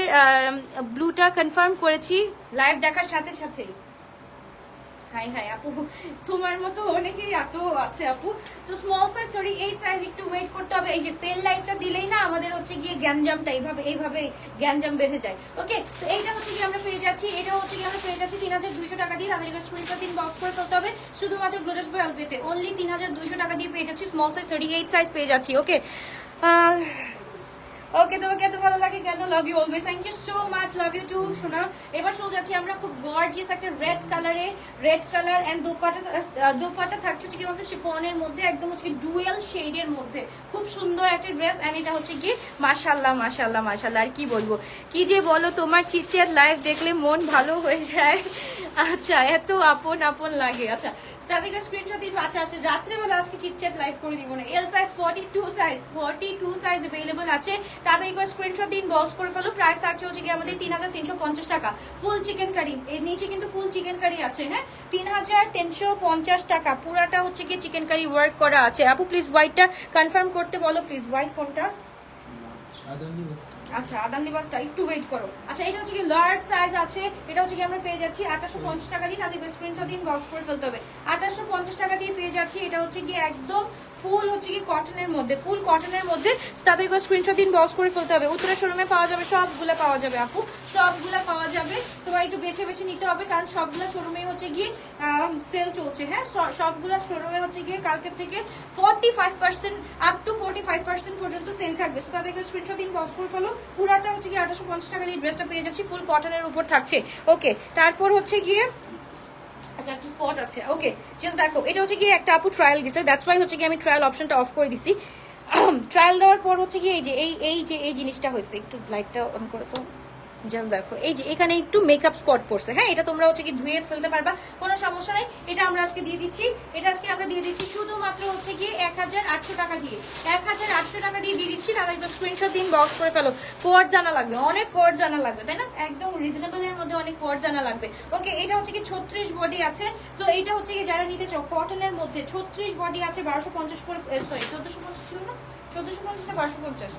ব্লুটা কনফার্ম করেছি লাইভ দেখার সাথে সাথেই। হাই আপু, তোমার মতো অনেকেই এত আছে আপু। সো স্মল সাইজ 38 সাইজ, একটু ওয়েট করতে হবে। এই যে সেল লাইটটা দিলেই না আমাদের হচ্ছে গিয়ে গ্যাঞ্জামটা এইভাবে গ্যাঞ্জাম বেঁধে যায়। ওকে, তো এইটা হচ্ছে কি আমরা পেয়ে যাচ্ছি, এটা হচ্ছে কি আমরা পেয়ে যাচ্ছি 3200 টাকা দিয়ে। তাদের স্ক্রিনশট দিন, বক্স করে ফেলতে হবে শুধুমাত্র গ্লোটাস বাই আলভিয়াতে। অনলি 3200 টাকা দিয়ে পেয়ে যাচ্ছি, স্মল সাইজ 38 সাইজ পেয়ে যাচ্ছি। ওকে ওকে, তোমাকে এত ভালো লাগে কেন? Love you always, thank you so much, love you too সোনা। এবার চলে যাচ্ছি আমরা খুব গর্জিয়াস একটা রেড কালার এন্ড দোপাট্টা থাকছে হচ্ছে কি আমাদের শিফনের মধ্যে, একদম হচ্ছে ডুয়েল শেডের মধ্যে, খুব সুন্দর একটা ড্রেস। এন্ড এটা হচ্ছে কি মাশাআল্লাহ মাশাআল্লাহ মাশাআল্লাহ, আর কি বলবো, কি যে বলো, তোমার চিটচ্যাট লাইভ দেখলে মন ভালো হয়ে যায়। আচ্ছা, এত আপন লাগে। আচ্ছা, তাদেরকে স্ক্রিনশট দিন। আচ্ছা, রাত্রেবেলা আজকে চিটচ্যাট লাইভ করে দিব না। এল সাইজ 42 সাইজ अवेलेबल আছে। তাদেরকে স্ক্রিনশট দিন, বক্স করে ফেলো। প্রাইস থাকছে হচ্ছে কি আমাদের 3350 টাকা। ফুল চিকেন কারি, এর নিচে কিন্তু ফুল চিকেন কারি আছে। হ্যাঁ, 3350 টাকা, পুরাটা হচ্ছে কি চিকেন কারি ওয়ার্ক করা আছে। আপু প্লিজ হোয়াইটটা কনফার্ম করতে বলো, প্লিজ হোয়াইট কোনটা? আচ্ছা আদান লিবাসটা একটু ওয়েট করো। আচ্ছা এটা হচ্ছে কি লার্জ সাইজ আছে, এটা হচ্ছে কি আমরা পেয়ে যাচ্ছি 2850 টাকা দিয়ে, তাদের স্ক্রিনশট দিন বক্স করে ফেলতে হবে। 2850 টাকা দিয়ে পেয়ে যাচ্ছি, এটা হচ্ছে কি একদম ফুল হচ্ছে কি কটনের মধ্যে, ফুল কটনের মধ্যে, তাদের স্ক্রিনশট দিন বক্স করে ফেলতে হবে। উত্তরা শোরুমে পাওয়া যাবে, সবগুলো পাওয়া যাবে আপু, সবগুলো পাওয়া যাবে। তোমার একটু বেছে বেছে নিতে হবে, কারণ সবগুলো শোরুমে হচ্ছে গিয়ে সেল চলছে। হ্যাঁ সবগুলো শোরুমে হচ্ছে গিয়ে কালকে থেকে 45% আপ টু 45% পর্যন্ত সেল থাকবে। তো তাদেরকে স্ক্রিনশট দিন বক্স করে ফেলো। পুরাটা হচ্ছে গিয়ে 2850 টাকা দিয়ে ড্রেসটা পেয়ে যাচ্ছি, ফুল কটনের উপর থাকছে। ওকে তারপর হচ্ছে গিয়ে আচ্ছা একটা স্পট আছে। ওকে জাস্ট দেখো, এটা হচ্ছে গিয়ে একটা আপু ট্রায়াল দিছে, দ্যাটস ওয়াই হচ্ছে গিয়ে আমি ট্রায়াল অপশনটা অফ করে দিছি। ট্রায়াল দেওয়ার পর হচ্ছে গিয়ে এই জিনিসটা হয়েছে, একটু লাইটটা অন করে তো জাস্ট দেখো, এই যে এখানে একটু মেকআপ স্পট পড়ছে। হ্যাঁ এটা তোমরা হচ্ছে কি ধুয়ে ফেলতে পারবা, কোনো সমস্যা নেই। এটা আমরা আজকে দিয়ে দিচ্ছি, এটা আজকে আমরা দিয়ে দিচ্ছি শুধুমাত্র হচ্ছে কি 1800 টাকা দিয়ে, 1800 টাকা দিয়ে দিয়ে দিচ্ছি। তাহলে একটু স্ক্রিনশট দিন বক্স করে ফেলো। কোড জানা লাগবে, অনেক কোড জানা লাগবে, তাই না? একদম রিজনেবল এর মধ্যে অনেক কোড জানা লাগবে। ওকে এটা হচ্ছে কি 36 বডি আছে। সো এইটা হচ্ছে কি যারা নিতে চাও কটনের মধ্যে 36 বডি আছে, 1250 করে, সরি 1450 ছিল না, 1450 না 1250,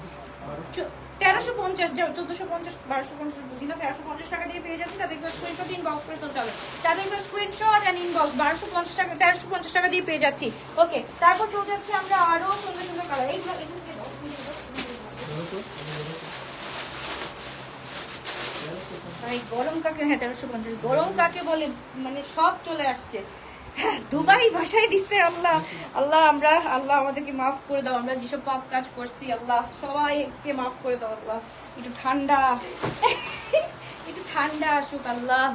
1350, যাও 1450 1250 বুঝি না, 1350 টাকা দিয়ে পেয়ে যাচ্ছি। তাদেরকে স্ক্রিনশট ইনবক্স করে ফেলতে হবে, তাদেরকে স্ক্রিনশট এন্ড ইনবক্স 1250 টাকা 1350 টাকা দিয়ে পেয়ে যাচ্ছি। ওকে তারপর চলে যাচ্ছি আমরা আরো সুন্দর সুন্দর কালার। এইগুলো গরম কাকে, হ্যাঁ 1350 গরম কাকে বলে, মানে সব চলে আসছে। দুবাই ভাষায় দিচ্ছে। আল্লাহ আল্লাহ আমরা, আল্লাহ আমাদেরকে মাফ করে দাও, আমরা যেসব পাপ কাজ করছি আল্লাহ সবাইকে মাফ করে দাও আল্লাহ। একটু ঠান্ডা একটু ঠান্ডা আসুক আল্লাহ।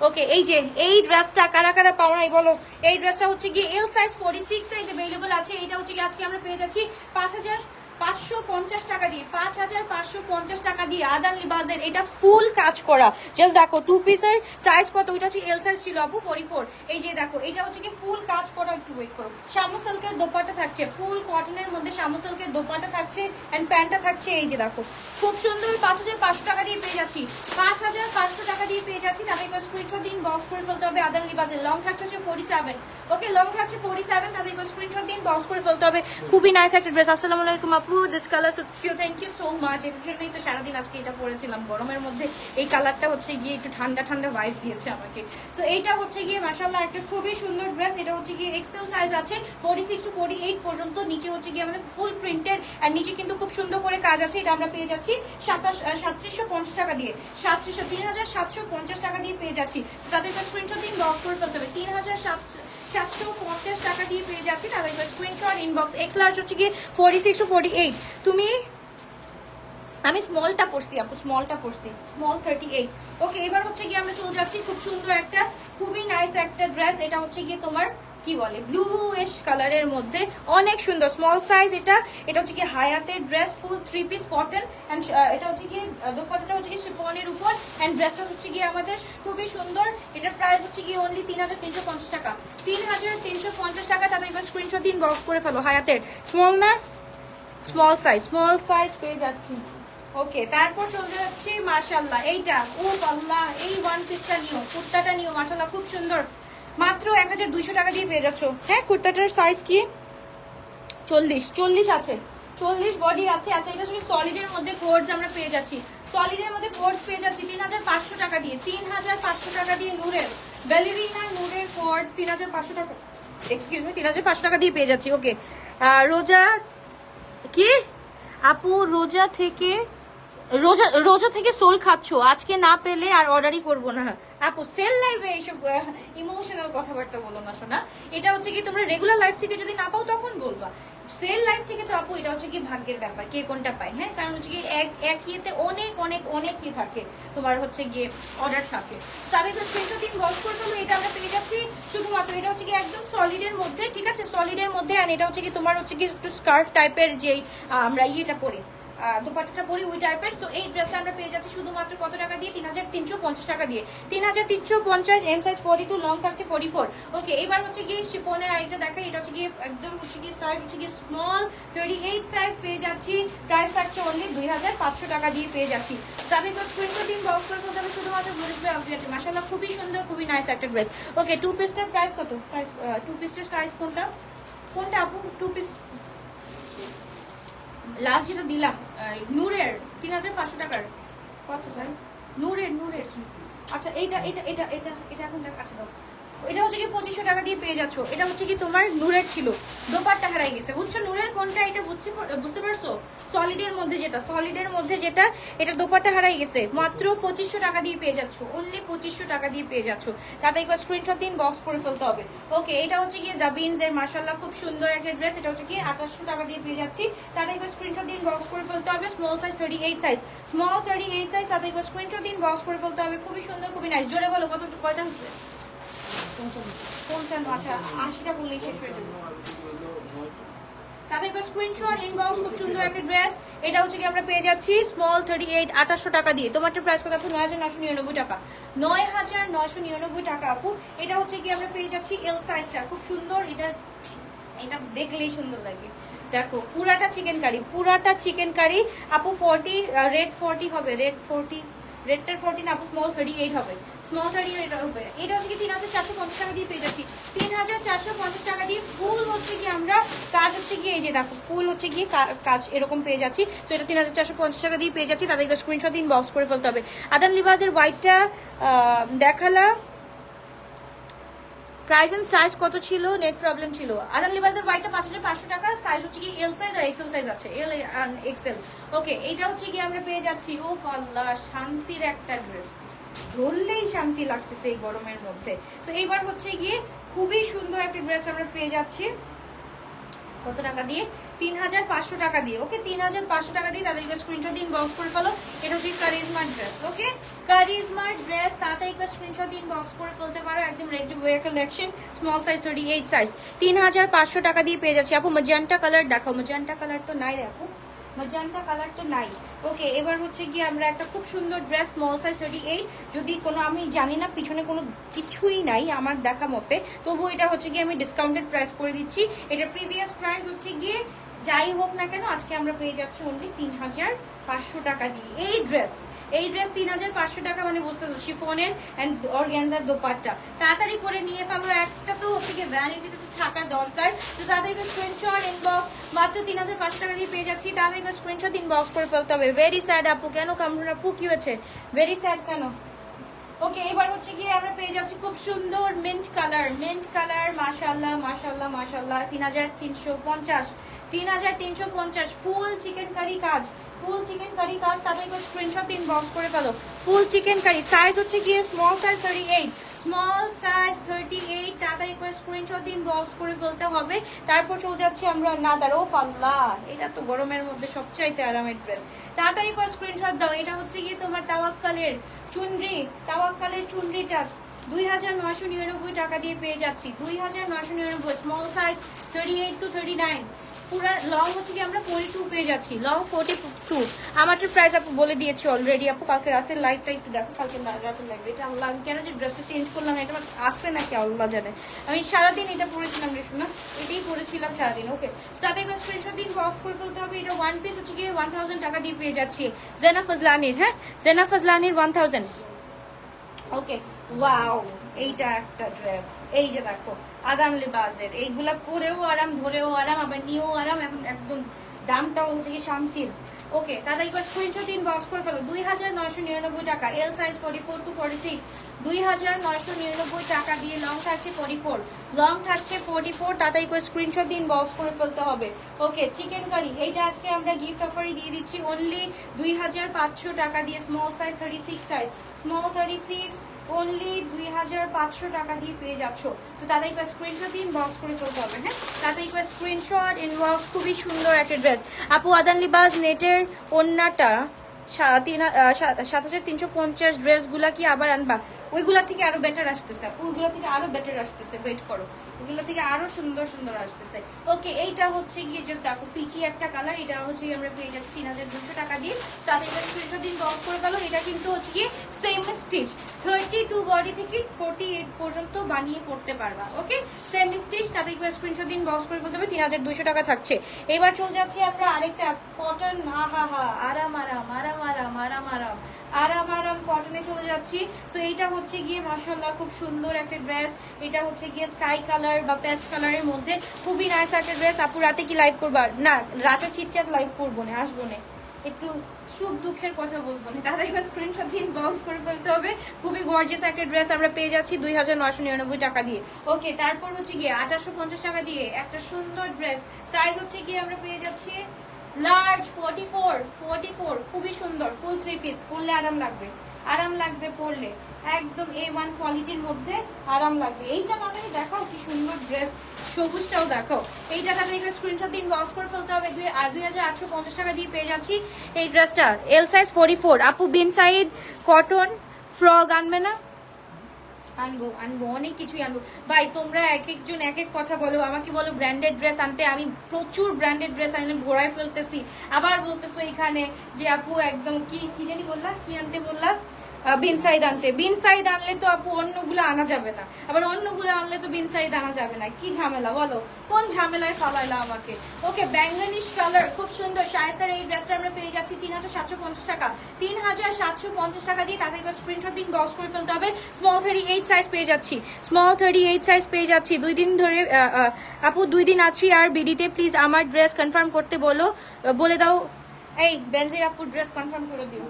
ওকে এই যে এই ড্রেসটা কারা কারা পাও নাই বলো। এই ড্রেসটা হচ্ছে কি এল সাইজ 46 সাইজ अवेलेबल আছে। এটা হচ্ছে কি আজকে আমরা পেয়ে যাচ্ছি 5550 টাকা দিয়ে, 5550 টাকা দিয়ে আদান লিবাজের। এটা ফুল কাজ করা, জাস্ট দেখো টু পিসের সাইজ কত, ওইটা হচ্ছে এল সাইজ ছিল আপু 44। এই যে দেখো এটা হচ্ছে কি ফুল কাজ করা, একটু ওয়েট করো। শামু সিল্কের দোপাট্টা থাকছে, ফুল কটনের মধ্যে শামু সিল্কের দোপাট্টা থাকছে এন্ড প্যান্টটা থাকছে। এই যে দেখো খুব সুন্দর, 5500 টাকা দিয়ে পেয়ে যাচ্ছি, 5500 টাকা দিয়ে পেয়ে যাচ্ছি। তাদেরকে স্ক্রিনশট দিন বক্স করে ফেলতে হবে। আদান লিবাজের লং থাকছে 47। ওকে লং থাকছে 47, তাদেরকে স্ক্রিনশট দিন বক্স করে ফেলতে হবে। খুবই নাইস একটা ড্রেস। আসসালামু আলাইকুম আপু, this colour so thank you so much. এর জন্যই তো সারাদিন আজকে এটা পরেছিলাম গরমের মধ্যে। এই কালারটা হচ্ছে গিয়ে একটু ঠান্ডা ঠান্ডা ভাইব দিয়েছে আমাকে। সো এইটা হচ্ছে গিয়ে মাশাআল্লাহ একটা খুবই সুন্দর ড্রেস। এটা হচ্ছে গিয়ে এক্সেল সাইজ আছে 46 টু 48 পর্যন্ত। নিচে হচ্ছে গিয়ে আমাদের ফুল প্রিন্টেড আর নিচে কিন্তু খুব সুন্দর করে কাজ আছে। এটা আমরা পেয়ে যাচ্ছি 3750 টাকা দিয়ে, 3750 টাকা দিয়ে পেয়ে যাচ্ছি। তাদের স্ক্রিনশট দিন বক্স করে ফেলতে হবে। 3750 টাকা দিয়ে পেয়ে যাচ্ছি। তাদের স্ক্রিনশট ইনবক্স। এক্স লার্জ হচ্ছে গিয়ে 46 টু 48। তুমি আমি স্মলটা পড়ছি আপু, স্মলটা পড়ছি, স্মল 38। ওকে এবার হচ্ছে গিয়ে আমরা চলে যাচ্ছি খুব সুন্দর একটা খুবই নাইস একটা ড্রেস। এটা হচ্ছে গিয়ে তোমার কি বলে ব্লুইশ কালারের মধ্যে, অনেক সুন্দর স্মল সাইজ। এটা হচ্ছে কি হায়াতের dress, full 3 piece cotton and এটা হচ্ছে কি দোপাট্টাটা হচ্ছে কি শিফনের উপর এন্ড ড্রেসটা হচ্ছে কি আমাদের খুবই সুন্দর। এটার প্রাইস হচ্ছে কি অনলি 3350 টাকা, 3350 টাকা। তাদের এবার স্ক্রিনশট দিন বক্স করে ফেলো। হায়াতের স্মল না, স্মল সাইজ পেয়ে যাচ্ছি। ওকে তারপর চলে যাচ্ছি মাশাআল্লাহ এইটা, ও আল্লাহ এই ওয়ান পিসটা নিও, কুর্তাটা নিও মাশাআল্লাহ খুব সুন্দর, মাত্র 1200 টাকা দিয়ে পেয়ে যাচ্ছ। হ্যাঁ কুর্তাটার সাইজ কি 40 আছে, 40 বডি আছে। আচ্ছা এটা শুধু সলিডের মধ্যে কোডস আমরা পেয়ে যাচ্ছি, সলিডের মধ্যে কোডস পেয়ে যাচ্ছি 3500 টাকা দিয়ে, 3500 টাকা দিয়ে নূরের ব্যালেরিনা নূরের কোডস 3500 টাকা, এক্সকিউজ মি 3500 টাকা দিয়ে পেয়ে যাচ্ছি। ওকে রোজা কি আপু, রোজা থেকে সোল খাচ্ছ, আজকে না পেলে আর অর্ডারই করবো না আপু। সেল লাইভে এইসব ইমোশনাল কথাবার্তা বলো না শোনা। এটা হচ্ছে কি তোমরা রেগুলার লাইফ থেকে যদি না পাও তখন বলবা, সেল লাইফ থেকে তো আপু এটা হচ্ছে কি ভাগ্যের ব্যাপার, কে কোনটা পায়। হ্যাঁ কারণ হচ্ছে কি এক ইয়েতে অনেক অনেক অনেক কি থাকে, তোমার হচ্ছে গিয়ে অর্ডার থাকে। তাদের তো স্ক্রিনশট দিন বক্স করে ফেলো। এটা আমরা পেয়ে যাচ্ছি শুধুমাত্র, এটা হচ্ছে কি একদম সলিডের মধ্যে, ঠিক আছে সলিডের মধ্যে। আর এটা হচ্ছে কি তোমার হচ্ছে কি একটু স্কার্ফ টাইপের যেই আমরা ইয়েটা পরি দোপাট্টাটা পরি ওই টাইপের। তো এই ড্রেসটা আমরা পেয়ে যাচ্ছি শুধুমাত্র কত টাকা দিয়ে, 3350 টাকা দিয়ে, 3350। এম সাইজ 42, লং থাকছে 44। ওকে এবার হচ্ছে গিয়ে শিফনের আইটা দেখাই। এটা হচ্ছে গিয়ে একদম হচ্ছে গিয়ে সাইজ হচ্ছে গিয়ে স্মল 38 সাইজ পেয়ে যাচ্ছি। প্রাইস থাকছে অনলি 2500 টাকা দিয়ে পেয়ে যাচ্ছি। তাদের তো স্ক্রিনশট দিন বক্স করে ফেলতে হবে শুধুমাত্র বুঝবে আপডেট। মাশাআল্লাহ খুবই সুন্দর খুবই নাইস একটা ড্রেস। ওকে টু পিসটার প্রাইস কত, সাইজ টু পিসটার সাইজ কোনটা আপু, টু পিস লাস্ট যেটা দিলাম নূরের 3500 টাকার কত সাইজ নূরের আচ্ছা এইটা এটা এটা এটা এটা এখন দেখ আচ্ছা দাও এটা হচ্ছে কি 2500 টাকা দিয়ে পেয়ে যাচ্ছ এটা হচ্ছে কি তোমার নূরের ছিল দোপাট্টা হারাই গেছে বুঝছো নূরের কোনটা এটা বুঝতে পারছো সলিডের মধ্যে যেটা এটা দোপাট্টা হারাই গেছে মাত্র 2500 টাকা দিয়ে পেয়ে যাচ্ছ অনলি 2500 টাকা দিয়ে পেয়ে যাচ্ছ তাতে একবার স্ক্রিনশট দিন বক্স করে ফেলতে হবে ওকে এটা হচ্ছে কি জাবিনস এর মাশাআল্লাহ খুব সুন্দর একটা ড্রেস এটা হচ্ছে কি 2800 টাকা দিয়ে পেয়ে যাচ্ছি তাতে একবার স্ক্রিনশট দিন বক্স করে ফেলতে হবে small size 38 size small 38 size তাতে একবার স্ক্রিনশট দিন বক্স করে ফেলতে হবে খুবই সুন্দর খুবই নাইস জোরে বলো কয়টা হচ্ছে 55 আচ্ছা 80টা বললেই শেষ হয়ে যাবে তাতে একটা স্ক্রিনশট ইনবক্স খুব সুন্দর একটা ড্রেস এটা হচ্ছে কি আমরা পেয়ে যাচ্ছি স্মল 38 2800 টাকা দিয়ে তোমারটা প্রাইস কত আপু 9999 টাকা 9999 টাকা আপু এটা হচ্ছে কি আমরা পেয়ে যাচ্ছি এল সাইজটা খুব সুন্দর এটা দেখলেই সুন্দর লাগে দেখো পুরাটা চিকেন কারি আপু 40 রেড 40 হবে রেড 40 রেডটার 14 আপু স্মল 38 হবে স্মল 38 হবে এটা হচ্ছে কি 3450 টাকা দিয়ে পেয়ে যাচ্ছি 3450 টাকা দিয়ে ফুল হচ্ছে কি আমরা কাজ হচ্ছে কি এই যে দেখো ফুল হচ্ছে কি কাজ এরকম পেয়ে যাচ্ছি তো এটা 3450 টাকা দিয়ে পেয়ে যাচ্ছি তাদেরকে স্ক্রিনশট দিন বক্স করে ফেলতে হবে আদান লিবাজের হোয়াইটটা দেখালা প্রাইস এন্ড সাইজ কত ছিল নেট প্রবলেম ছিল আদান লিবাজের হোয়াইটটা 5500 টাকা সাইজ হচ্ছে কি এল সাইজ আর এক্সেল সাইজ আছে এল আর এক্সেল ওকে এটা হচ্ছে কি আমরা পেয়ে যাচ্ছি ও আল্লাহ শান্তির একটা ড্রেস ধরলেই শান্তি লাগতেছে এই গরমের মধ্যে তো এইবার হচ্ছে গিয়ে খুবই সুন্দর একটা ড্রেস আমরা পেয়ে যাচ্ছি কত টাকা দিয়ে 3500 টাকা দিয়ে ওকে 3500 টাকা দিয়ে তাদেরকে স্ক্রিনশট দিন বক্স করে ফেলো এটা হচ্ছে কারিজমা ড্রেস ওকে কারিজমা ড্রেস তাড়াতাড়ি একটা স্ক্রিনশট দিন বক্স করে ফেলতে পারো একদম ready wire collection small size 38 size 3500 টাকা দিয়ে পেয়ে যাচ্ছি আপু ম্যাজেন্টা কালার দেখাও ম্যাজেন্টা কালার তো নাই রে আপু ম্যাজেন্টা কালার তো নাই ওকে এবার হচ্ছে কি আমরা একটা খুব সুন্দর ড্রেস স্মল সাইজ 38 যদি কোনো আমি জানি না পিছনে কোনো কিছুই নাই আমার দেখা মতে তবু এটা হচ্ছে কি আমি ডিসকাউন্টেড প্রাইস করে দিচ্ছি এটা প্রিভিয়াস প্রাইস হচ্ছে গিয়ে যাই হোক না কেন আজকে আমরা পেয়ে যাচ্ছি অনলি 3500 টাকা দিয়ে এই ড্রেস 3500 টাকা মানে বুঝতেছো শিফনের এন্ড অর্গানজার দোপাট্টা তাড়াতাড়ি করে নিয়ে ফেলো একটা তো হচ্ছে গিয়ে ভ্যানিটিতে তো থাকা দরকার তো তাদেরকে স্ক্রিনশট ইনবক্স মাত্র 3500 টাকা দিয়ে পেয়ে যাচ্ছি তাদেরকে স্ক্রিনশট ইনবক্স করে ফেলতে হবে ভেরি স্যাড আপু কেন কামরুন আপু কি হয়েছে ভেরি স্যাড কেন ওকে এবার হচ্ছে গিয়ে আমরা পেয়ে যাচ্ছি খুব সুন্দর মিন্ট কালার মাশাআল্লাহ 3350 ফুল চিকেন কারি কাজ তাদেরকে স্ক্রিনশট দিন বক্স করে ফেলো ফুল চিকেন কারি সাইজ হচ্ছে গিয়ে স্মল সাইজ 38 তাড়াতাড়ি করে স্ক্রিনশট দিন বক্স করে ফেলতে হবে তারপর চলে যাচ্ছি আমরা নাদার ও আল্লাহ এটা তো গরমের মধ্যে সবচাইতে আরামের ড্রেস তাড়াতাড়ি করে স্ক্রিনশট দাও এটা হচ্ছে গিয়ে তোমার তাওয়াক্কালের চুনরিটা 2999 টাকা দিয়ে পেয়ে যাচ্ছি 2999 স্মল সাইজ 38 to 39 পুরো লং হচ্ছে কি আমরা 42 পেয়ে যাচ্ছি লং 42 আমাদের প্রাইস আপু বলে দিয়েছি অলরেডি আপু কালকে রাতের লাইটটা একটু দেখো কালকে রাতের লাইট এটা আল্লাহ আমি কেন যে ড্রেসটা চেঞ্জ করলাম এটা আসছে নাকি আল্লাহ জানে আমি সারাদিন এটা পরেছিলাম রে শোনা এটাই পরেছিলাম সারাদিন ওকে তাদের স্ক্রিনশট দিন বক্স করে ফেলতে হবে এটা ওয়ান পিস হচ্ছে কি 1000 টাকা দিয়ে পেয়ে যাচ্ছি জেনা ফজলানির 1000 ওকে ওয়াও এইটা একটা ড্রেস এই যে দেখো আদান লিবাজের এইগুলা পরেও আরাম ধরেও আরাম আবার নিয়েও আরাম এখন একদম দামটাও হচ্ছে কি শান্তির ওকে দাদা একবার স্ক্রিনশট ইনবক্স করে ফেলো 2999 টাকা এল সাইজ 44 to 46 2999 টাকা দিয়ে লং থাকছে 44 দাদা একবার স্ক্রিনশট ইনবক্স করে ফেলতে হবে ওকে চিকেন কারি এইটা আজকে আমরা গিফট অফারে দিয়ে দিচ্ছি অনলি 2500 টাকা দিয়ে small size 36 size small 36 only 2500 টাকা দিয়ে পেয়ে যাচ্ছ তো তাদের একবার স্ক্রিনশট ইনবক্স করে ফেলতে হবে হ্যাঁ তাদের একবার স্ক্রিনশট ইনবক্স খুবই সুন্দর একটা ড্রেস আপু আদান লিবাস নেটের ওন্নাটা 7350 ড্রেসগুলা কি আবার আনবা ওইগুলা থেকে আরো বেটার আসতেছে ওইগুলা থেকে আরো বেটার আসতেছে ওয়েট করো ওইগুলা থেকে আরো সুন্দর আসতেছে ওকে এইটা হচ্ছে গিয়ে জাস্ট দেখো পিচি একটা কালার এটা হচ্ছে আমরা পেয়ে যাচ্ছি 3200 টাকা দিয়ে তাদের স্ক্রিনশট দিন বক্স করে ফেলো এটা কিন্তু হচ্ছে গিয়ে সেম স্টিচ 32 বডি থেকে 48 পর্যন্ত বানিয়ে পড়তে পারবা ওকে সেম স্টিচ তাদের স্ক্রিনশট দিন বক্স করে ফেলতে হবে 3200 টাকা থাকছে এবার চলে যাচ্ছি আমরা আরেকটা কটন আরাম আরাম আরাম কটনে চলে যাচ্ছি। সো এইটা হচ্ছে গিয়ে মাশাআল্লাহ খুব সুন্দর একটা ড্রেস। এটা হচ্ছে গিয়ে স্কাই কালার বা পেস্ট কালারের মধ্যে খুবই নাইস একটা ড্রেস। আপু রাতে কি লাইভ করবা? না, রাতে চিটচ্যাট লাইভ করবো না, আসবো না, একটু সুখ দুঃখের কথা বলবো না, তাড়াতাড়ি স্ক্রিনশট দিয়ে বক্স করে ফেলতে হবে। খুবই গর্জিয়াস একটা ড্রেস আমরা পেয়ে যাচ্ছি 2999 টাকা দিয়ে। ওকে, তারপর হচ্ছে গিয়ে 2850 টাকা দিয়ে একটা সুন্দর ড্রেস। সাইজ হচ্ছে গিয়ে আমরা পেয়ে যাচ্ছি লার্জ 44, খুবই সুন্দর ফুল 3 পিস। পরলে আরাম লাগবে, আরাম লাগবে পরলে, একদম A1 কোয়ালিটির মধ্যে আরাম লাগবে। এইটা তাড়াতাড়ি দেখাও, কি সুন্দর ড্রেস। সবুজটাও দেখো। এইটা তাড়াতাড়ি স্ক্রিনশট দিন বক্স করে ফেলতে হবে। 2850 টাকা দিয়ে পেয়ে যাচ্ছি এই ড্রেসটা। এল সাইজ 44। আপু বিন সাইড কটন ফ্রক আনবে না? আনবো আনবো, অনেক কিছুই আনবো ভাই। তোমরা এক একজন এক এক কথা বলো, আমাকে বলো ব্র্যান্ডেড ড্রেস আনতে, আমি প্রচুর ব্র্যান্ডেড ড্রেস আনে ঘোরায় ফেলতেছি। আবার বলতেছো এখানে যে আপু একদম কি জানি বললা, কি আনতে বললা? বিন সাইড আনতে। বিন সাইড আনলে তো আপু অন্যগুলো আনা যাবে না, আবার অন্যগুলো আনলে তো বিন সাইড আনা যাবে না। কি ঝামেলা বলো, কোন ঝামেলায় ফালাইলা আমাকে? ওকে, ব্যাঙ্গানিশ কালার খুব সুন্দর শায়েস্তার এই ড্রেসটা আমরা পেয়ে যাচ্ছি 3750 টাকা। 3750 টাকা দিয়ে তাদের স্ক্রিনশট দিন বক্স করে ফেলতে হবে। স্মল 38 সাইজ পেয়ে যাচ্ছি, স্মল 38 সাইজ পেয়ে যাচ্ছি। 2 দিন ধরে আপু 2 দিন আছি আর বিডিতে, প্লিজ আমার ড্রেস কনফার্ম করতে বলে দাও। এই বেনজির আপু ড্রেস কনফার্ম করে দিও,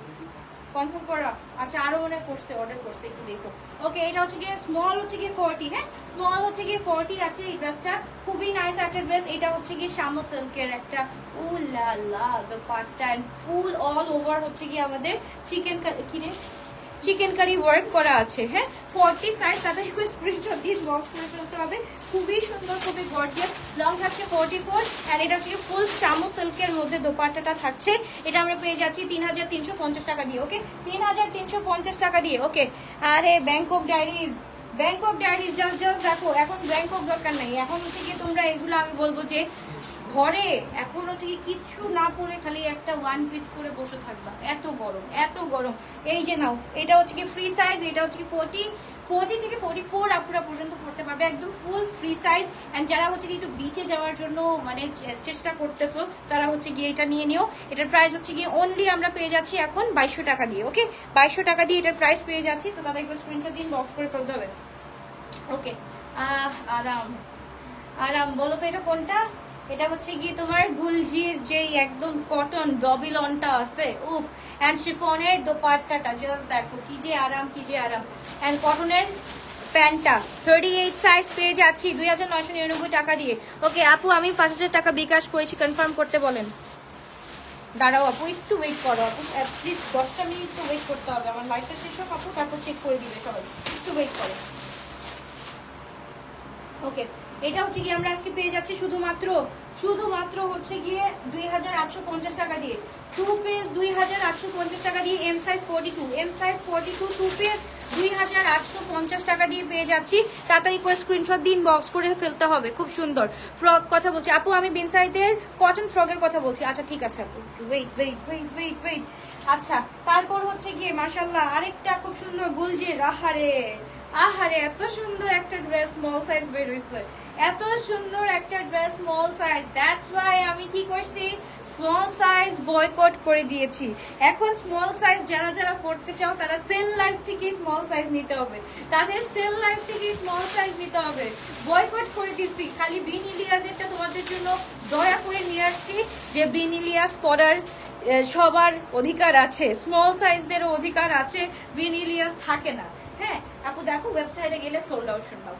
কনফার্ম করা। আচ্ছা, আরো মনে করছে, অর্ডার করছে, একটু দেখো। ওকে, এটা হচ্ছে গিয়ে স্মল হচ্ছে গিয়ে 40, হ্যাঁ স্মল হচ্ছে গিয়ে 40 আছে এই ড্রেসটা। খুবই নাইস একটা ড্রেস। এটা হচ্ছে গিয়ে শামো সিল্কের একটা উলালা dupatta and full all over হচ্ছে গিয়ে আমাদের চিকেন কারি ওয়ার্ক করা আছে, হ্যাঁ 40 সাইজ। তাতে স্ক্রিনশট দিয়ে বক্স করে ফেলতে হবে। খুবই সুন্দর, খুবই গর্জিয়াস। লং থাকছে 44 এন্ড এটা হচ্ছে ফুল শামু সিল্কের মধ্যে দোপাট্টাটা থাকছে। এটা আমরা পেয়ে যাচ্ছি 3350 টাকা দিয়ে। ওকে, 3350 টাকা দিয়ে। ওকে, আরে ব্যাংকক ডায়েরিজ জাস্ট দেখো, এখন ব্যাংকক দরকার নাই। এখন হচ্ছে গিয়ে তোমরা এগুলো আমি বলবো যে ঘরে এখন হচ্ছে কি কিচ্ছু না পরে খালি একটা ওয়ান পিস করে বসে থাকবা, এত গরম এত গরম। এই যে নাও, এটা হচ্ছে কি ফ্রি সাইজ। এটা হচ্ছে কি 40 থেকে 44 আপুরা পর্যন্ত পড়তে পারবে, একদম ফুল ফ্রি সাইজ। এন্ড যারা হচ্ছে কি একটু বিচে যাওয়ার জন্য মানে চেষ্টা করতেছো, তারা হচ্ছে গিয়ে এটা নিয়ে নিও। এটার প্রাইস হচ্ছে গিয়ে অনলি আমরা পেয়ে যাচ্ছি এখন 2200 টাকা দিয়ে। ওকে, 2200 টাকা দিয়ে এটার প্রাইস পেয়ে যাচ্ছি। তো তাদের একটু স্ক্রিনশট দিন বক্স করে ফেলতে হবে। ওকে, আরাম আরাম বলো তো এটা কোনটা? এটা হচ্ছে গিয়ে তোমার গুলজির যে একদম কটন ডবিলনটা আছে, উফ। এন্ড শিফনের দোপাট্টাটা জাস্ট দেখো, কি যে আরাম, কি যে আরাম। এন্ড কটনের প্যান্টটা 38 সাইজ পেয়ে যাচ্ছি 2999 টাকা দিয়ে। ওকে আপু, আমি 5000 টাকা বিকাশ করেছি, কনফার্ম করতে বলেন। দাঁড়াও আপু, একটু ওয়েট করো আপু, প্লিজ 10টা মিনিট তো ওয়েট করতে হবে। আমার লাইফটা শেষ হোক আপু, তারপর চেক করে দিবে সবাই, একটু ওয়েট করো। ওকে, এটা হচ্ছে গিয়ে আমরা আজকে পেয়ে যাচ্ছি শুধুমাত্র হচ্ছে গিয়ে 2850 টাকা দিয়ে। 2 পিস 2850 টাকা দিয়ে। এম সাইজ 42 2 পিস 2850 টাকা দিয়ে পেয়ে যাচ্ছি। তাড়াতাড়ি করে স্ক্রিনশট দিন বক্স করে ফেলতে হবে। খুব সুন্দর ফ্রক কথা বলছি আপু, আমি বিনসাইডের কটন ফ্রকের কথা বলছি। আচ্ছা ঠিক আছে আপু, ওয়েট। আচ্ছা, তারপর হচ্ছে গিয়ে মাশাআল্লাহ আরেকটা খুব সুন্দর গুলজির। আহারে এত সুন্দর একটা ড্রেস স্মল সাইজ বের হয়েছে, এত সুন্দর একটা dress small size. That's why আমি কি করছি, স্মল সাইজ বয়কট করে দিয়েছি। এখন স্মল সাইজ যারা করতে চাও তারা সেল লাইফ থেকে স্মল সাইজ নিতে হবে, তাদের সেল লাইফ থেকে স্মল সাইজ নিতে হবে। বয়কট করে দিচ্ছি। খালি বিন ইলিয়াসেরটা তোমাদের জন্য দয়া করে নিয়ে আসছি, যে বিন ইলিয়াস পরার সবার অধিকার আছে, স্মল সাইজদেরও অধিকার আছে, বিন ইলিয়াস থাকে না। হ্যাঁ আপু দেখো, ওয়েবসাইটে গেলে সোল্ড আউট শুনবা,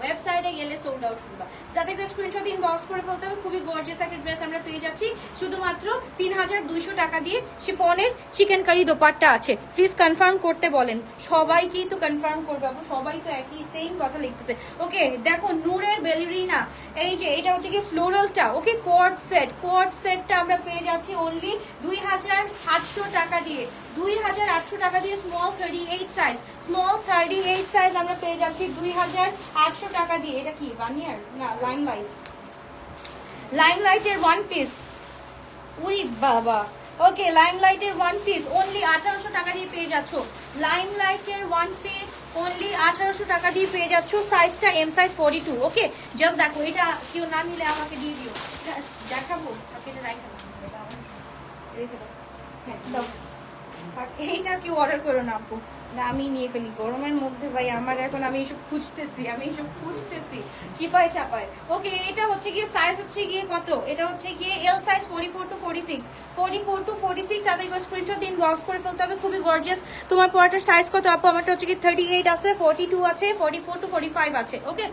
তাদেরকে স্ক্রিনশট ইনবক্স করে ফেলতে হবে। খুবই গর্জিয়াস একটা ড্রেস আমরা পেয়ে যাচ্ছি শুধুমাত্র 3200 টাকা দিয়ে। শিফনের চিকেন কারি দোপাট্টা আছে, প্লিজ কনফার্ম করতে বলেন। সবাইকেই তো কনফার্ম করবে আপু, সবাই তো একই সেম কথা লিখতেছে। ওকে দেখো, নূরের বেলিরিনা, এই যে এটা হচ্ছে কি ফ্লোরালটা। ওকে, কোয়ার্ড সেটটা আমরা পেয়ে যাচ্ছি অনলি 2800 টাকা দিয়ে। 2800 টাকা দিয়ে স্মল 38 সাইজ আমরা পেয়ে যাচ্ছি 2800 টাকা দিয়ে। এটা কি বানিয়ার না লাইমলাইটের ওয়ান পিস? উরি বাবা। ওকে, লাইমলাইটের ওয়ান পিস অনলি 1800 টাকা দিয়ে পেয়ে যাচ্ছ। লাইমলাইটের ওয়ান পিস অনলি 1800 টাকা দিয়ে পেয়ে যাচ্ছ। সাইজটা এম সাইজ 42। ওকে, জাস্ট দেখো, এটা কেউ না নিলে আমাকে দিয়ে দিও, দেখাবো। রেখে দাও, হ্যাঁ দাও। আর এইটা কেউ অর্ডার করো না আপু, না আমি নিয়ে ফেলি গরমের মধ্যে ভাই। আমার এখন আমি এইসব খুঁজতেছি চিপায় চাপায়। ওকে, এটা হচ্ছে গিয়ে সাইজ হচ্ছে গিয়ে কত, এটা হচ্ছে গিয়ে এল সাইজ 44 to 46, 44 to 46। তাদেরকে স্ক্রিনশট দিন, বক্স করে ফেলতে হবে, খুবই গর্জিয়াস। তোমার পরাটার সাইজ কত আপু? আমারটা হচ্ছে কি 38 আছে, 42 আছে, 44 to 45 আছে। ওকে,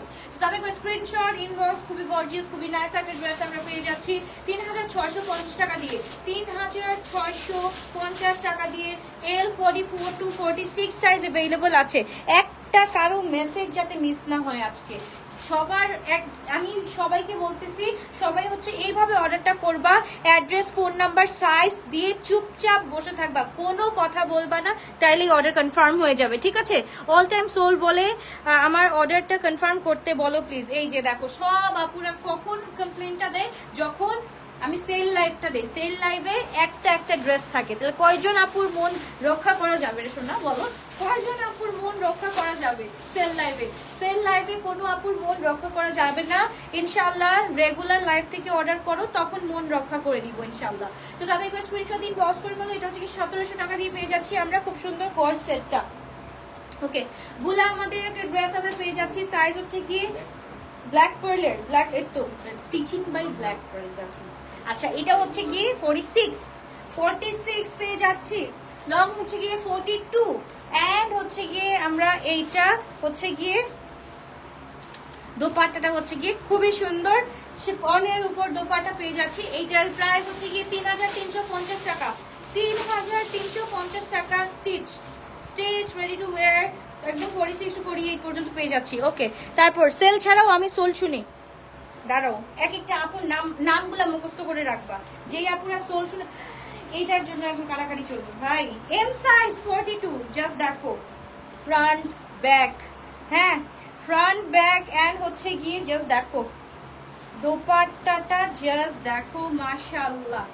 তাদেরকে স্ক্রিনশট ইনবক্স, খুবই গর্জিয়াস, খুবই নাইস একটা ড্রেস আমরা পেয়ে যাচ্ছি 3650 টাকা দিয়ে, 3650 টাকা দিয়ে। এল 44 to 46 সাইজ अवेलेबल আছে। একটা কারো মেসেজ যাতে মিস না হয় আজকে সবার, আমি সবাইকে বলতেছি, সবাই হচ্ছে এইভাবে অর্ডারটা করবা, অ্যাড্রেস, ফোন নাম্বার, সাইজ দিয়ে চুপচাপ বসে থাকবা, কোনো কথা বলবা না, তাইলেই অর্ডার কনফার্ম হয়ে যাবে, ঠিক আছে? অল টাইম সোল বলে আমার অর্ডারটা কনফার্ম করতে বলো প্লিজ। এই যে দেখো সব আপুরা কখন কমপ্লেনটা দেয়, যখন আমি সেল লাইভটা দেই, সেল লাইভে একটা ড্রেস থাকে, তাহলে কয়জন আপুর মন রক্ষা করা যাবে রে সোনা, বলো কয়জন আপুর মন রক্ষা করা যাবে সেল লাইভে? সেল লাইভে কোনো আপুর মন রক্ষা করা যাবে না ইনশাআল্লাহ। রেগুলার লাইভ থেকে অর্ডার করো, তখন মন রক্ষা করে দিব ইনশাআল্লাহ। তো তাদেরকে স্ক্রিনশট দিন, বক্স করে ফেলো। এটা হচ্ছে কি 1700 টাকা দিয়ে পেয়ে যাচ্ছি আমরা খুব সুন্দর কোড সেটটা। ওকে, বুলা আমাদের একটা ড্রেস আমরা পেয়ে যাচ্ছি, সাইজ হচ্ছে কি ব্ল্যাক পার্লের, ব্ল্যাক একটু স্টিচিং বাই ব্ল্যাক পার্ল যাচ্ছে। আচ্ছা, এটা হচ্ছে গিয়ে 46 পেয়ে যাচ্ছি, লং হচ্ছে গিয়ে 42, এন্ড হচ্ছে গিয়ে আমরা এইটা হচ্ছে গিয়ে দোপাট্টাটা হচ্ছে গিয়ে খুবই সুন্দর শিফনের উপর দোপাট্টা পেয়ে যাচ্ছি। এইটার প্রাইস হচ্ছে গিয়ে 3350 টাকা, 3350 টাকা। স্টিচ রেডি টু ওয়্যার, একদম 46 to 48 পর্যন্ত পেয়ে যাচ্ছি। ওকে, তারপর সেল ছাড়াও আমি সোল শুনি, দাঁড়াও এক একটা আপুর নামগুলা মুখস্থ করে রাখবা, যেই আপুরা সোল শুনে। এইটার জন্য এখন কারাকারি চলবে ভাই। এম সাইজ 42, জাস্ট দেখো ফ্রন্ট ব্যাক, হ্যাঁ ফ্রন্ট ব্যাক, এন্ড হচ্ছে গিয়ে জাস্ট দেখো দোপাট্টাটা, জাস্ট দেখো মাশাআল্লাহ।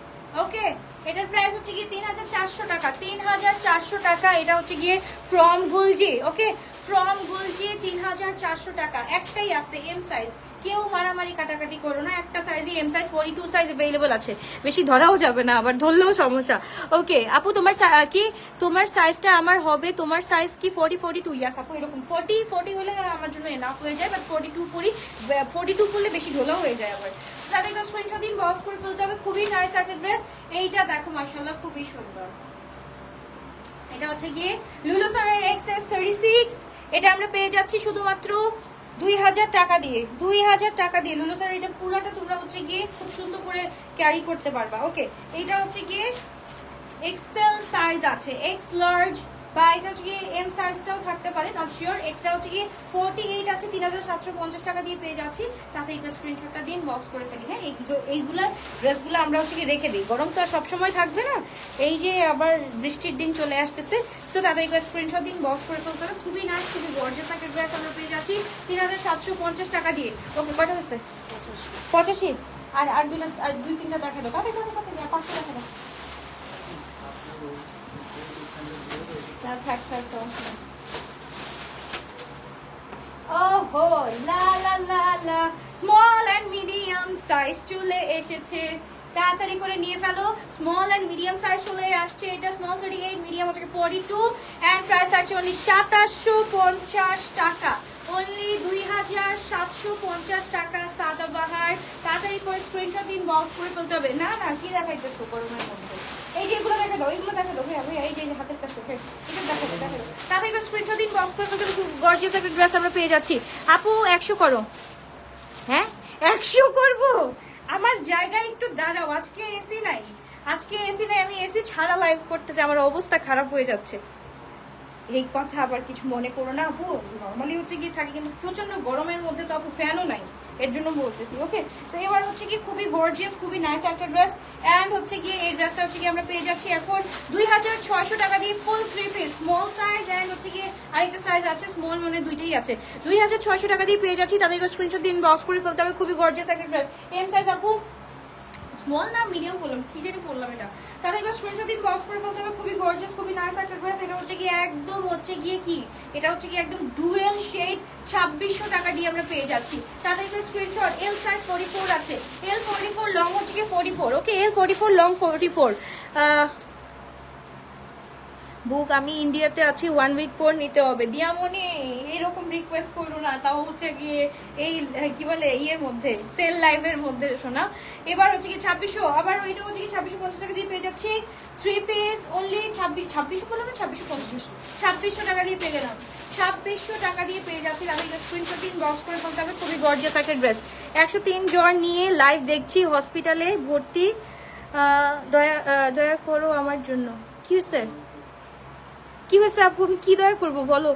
ওকে, এটার প্রাইস হচ্ছে গিয়ে 3400 টাকা, 3400 টাকা। এটা হচ্ছে গিয়ে ফ্রম গুলজি। ওকে, ফ্রম গুলজি 3400 টাকা। একটাই আছে এম সাইজ, কেউ মারামারি কাটাকাটি করো না, একটা সাইজই এম সাইজ, 42 সাইজ अवेलेबल আছে, বেশি ধরাও যাবে না, আবার ধরলেও সমস্যা। ওকে আপু, তোমার কি তোমার সাইজটা আমার হবে, তোমার সাইজ কি 42? ইয়াস আপু, এরকম 40 হলে আমার জন্য এনাফ হয়ে যায়, বাট 42 পরলে বেশি ঢোলাও হয়ে যায় আবার। তাদেরকে স্ক্রিনশট দিন, বক্স করে ফেলতে হবে। খুবই নাইস একটা ড্রেস, এইটা দেখো মাশাআল্লাহ খুবই সুন্দর। এটা হচ্ছে গিয়ে লুলুসনের এক্সএস 36, এটা আমরা পেয়ে যাচ্ছি শুধুমাত্র 2000 টাকা দিয়ে, 2000 টাকা দিয়ে। লুলুসনের এটা পুরোটা তোমরা হচ্ছে গিয়ে খুব সুন্দর করে ক্যারি করতে পারবা। ওকে, এটা হচ্ছে গিয়ে এক্সেল সাইজ আছে, এক্স লার্জ, বা এটা হচ্ছে গিয়ে এম সাইজটাও থাকতে পারে, নট শিওর। এটা হচ্ছে গিয়ে 48 আছে, 3750 টাকা দিয়ে পেয়ে যাচ্ছি। তাতে এই স্ক্রিনশটটা দিন, বক্স করে ফেলি। হ্যাঁ, এইগুলা ড্রেসগুলো আমরা হচ্ছে গিয়ে রেখে দিই, গরম তো আর সবসময় থাকবে না, এই যে আবার বৃষ্টির দিন চলে আসতেছে। সো তাদের স্ক্রিনশট দিন, বক্স করে ফেলতে হবে। খুবই নাইস, খুবই গর্জিয়াস একটা ড্রেস আমরা পেয়ে যাচ্ছি 3750 টাকা দিয়ে। ওকে, কয়টা হচ্ছে? 85। আর দুই তিনটা দেখা দাও, তাতে 500 টাকা দাও। ওহো, লা লা লা লা, স্মল এন্ড মিডিয়াম সাইজ চলে এসেছে, তাড়াতাড়ি করে নিয়ে ফেলো। স্মল এন্ড মিডিয়াম সাইজ চলে আসছে। এটা স্মল 38, মিডিয়াম হচ্ছে 42, এন্ড প্রাইস আছে অনলি 2750 টাকা, অনলি 2750 টাকা। সাদাবাহার, তাড়াতাড়ি করে স্ক্রিনশট দিন, বক্স করে ফেলতে হবে। না কি দেখাইতেছো গরমের মধ্যে? এই যে এগুলো দেখা দাও, এগুলো দেখা দাও ভাইয়া, এই যে হাতের কাছে, এটা দেখা দাও। তাড়াতাড়ি স্ক্রিনশট দিন, বক্স করে ফেলতে হবে। গর্জিয়াস একটা ড্রেস আমরা পেয়ে যাচ্ছি। আপু 100 করো, হ্যাঁ 100 করবো। আমার জায়গায় একটু দাঁড়াও, আজকে এসি নাই, আমি এসি ছাড়া লাইভ করতেছি, আমার অবস্থা খারাপ হয়ে যাচ্ছে। এই কথা আবার কিছু মনে করো না আপু, নর্মালি হচ্ছে গিয়ে থাকি, কিন্তু প্রচন্ড গরমের মধ্যে তো আপু ফ্যানও নাই, এর জন্য বলতেছি। ওকে, তো এবার হচ্ছে কি খুবই গর্জিয়াস, খুবই নাইস একটা ড্রেস, এন্ড হচ্ছে গিয়ে এই ড্রেসটা হচ্ছে গিয়ে আমরা পেয়ে যাচ্ছি এখন 2600 টাকা দিয়ে, ফুল 3 পিস, স্মল সাইজ, এন্ড হচ্ছে গিয়ে আরেকটা সাইজ আছে স্মল, মানে দুইটাই আছে। 2600 টাকা দিয়ে পেয়ে যাচ্ছি। তাদের স্ক্রিনশট দিন, বক্স করে ফেলতে হবে। খুবই গর্জিয়াস একটা ড্রেস। এম সাইজ আপু, স্মল না মিডিয়াম বললাম, কি জানি বললাম, এটা তাদের স্ক্রিনশট দিন, বক্স করে ফেলতে হবে। খুবই গর্জিয়াস, খুবই নাইস একটা ড্রেস। এটা হচ্ছে গিয়ে একদম হচ্ছে গিয়ে কি, এটা হচ্ছে গিয়ে একদম ডুয়েল শেড, 2600 টাকা দিয়ে আমরা পেয়ে যাচ্ছি। তাদের স্ক্রিনশট, এল সাইজ 44 আছে, এল 44, লং হচ্ছে গিয়ে 44। ওকে, এল 44, লং 44। বুক আমি ইন্ডিয়াতে আছি 1 উইক পর নিতে হবে। দিয়ামনি এরকম রিকোয়েস্ট করলো না, তাও হচ্ছে গিয়ে এই কি বলে ইয়ের মধ্যে সেল লাইভের মধ্যে শোনা। এবার হচ্ছে কি 2600, আবার ওইটা হচ্ছে কি 2650 টাকা দিয়ে পেয়ে যাচ্ছি 3 পিস অনলি 2600 বললাম না 2600 টাকা দিয়ে পেয়ে গেলাম। 2600 টাকা দিয়ে পেয়ে যাচ্ছি। আমি স্ক্রিনশট দিন বক্স করে ফেলতে হবে। খুবই গর্জিয়াস একটা ড্রেস। 103 জন নিয়ে লাইভ দেখছি, হসপিটালে ভর্তি। দয়া করো আমার জন্য। কি হয়েছে কি হয়েছে আপু, আমি কি দয়া করবো বলো?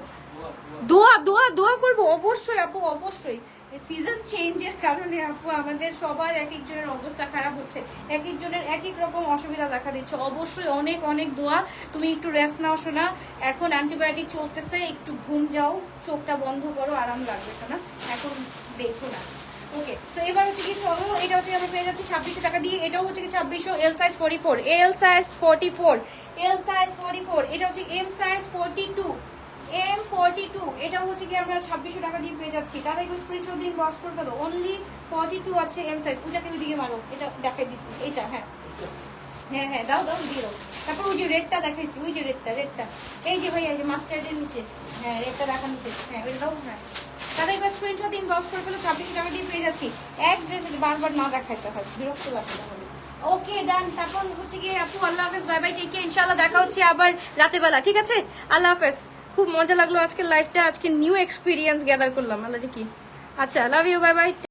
দোয়া দোয়া দোয়া করবো অবশ্যই আপু, অবশ্যই। সিজন চেঞ্জের কারণে আপু আমাদের সবার এক একজনের অবস্থা খারাপ হচ্ছে, এক একজনের এক এক রকম অসুবিধা দেখা দিচ্ছে। অবশ্যই অনেক অনেক দোয়া। তুমি একটু রেস্ট নাও শোনা, এখন অ্যান্টিবায়োটিক চলতেছে, একটু ঘুম যাও, চোখটা বন্ধ করো, আরাম লাগবে শোনা, এখন দেখো না। ওকে, তো এবার হচ্ছে কি চলো, এটা হচ্ছে আমরা পেয়ে যাচ্ছি 2600 টাকা দিয়ে। এটাও হচ্ছে কি 2600, এল সাইজ 44, এল সাইজ 44, এল সাইজ 44। এটা হচ্ছে এম সাইজ 42, M42। এটাও হচ্ছে কি আমরা 2600 টাকা দিয়ে পেয়ে যাচ্ছি। তাহলে একটু স্ক্রিনশট দিন বক্স করে ফেলো। অনলি 42 আছে এম সাইজ। পূজাকে ওইদিকে মারো, এটা দেখাই দিচ্ছি, এইটা। হ্যাঁ হ্যাঁ হ্যাঁ, দাও দাও, দিয়ে দাও। তারপর ওই যে রেডটা দেখাইছি, ওই যে রেডটা, এই যে ভাইয়া, এই যে মাস্টার্ডের নিচে, হ্যাঁ রেডটা দেখানোতে, হ্যাঁ ওই দাও। হ্যাঁ, তাহলে এবার স্ক্রিনশট ইনবক্স করে ফেলো। 2600 টাকা দিয়ে পেয়ে যাচ্ছি। এক ড্রেস বারবার না দেখাইতে হয়, বিরক্ত লাগবে তাহলে। ওকে ডান। তারপর হচ্ছে গিয়ে আপু আল্লাহ হাফেজ, বাই বাই, টেক কেয়ার। ইনশাআল্লাহ দেখা হচ্ছে আবার রাতে বেলা, ঠিক আছে? আল্লাহ হাফেজ। খুব মজা লাগলো আজকের লাইভটা, আজকে নিউ এক্সপিরিয়েন্স গ্যাদার করলাম। আল্লাহ কি, আচ্ছা, লাভ ইউ, বাই বাই।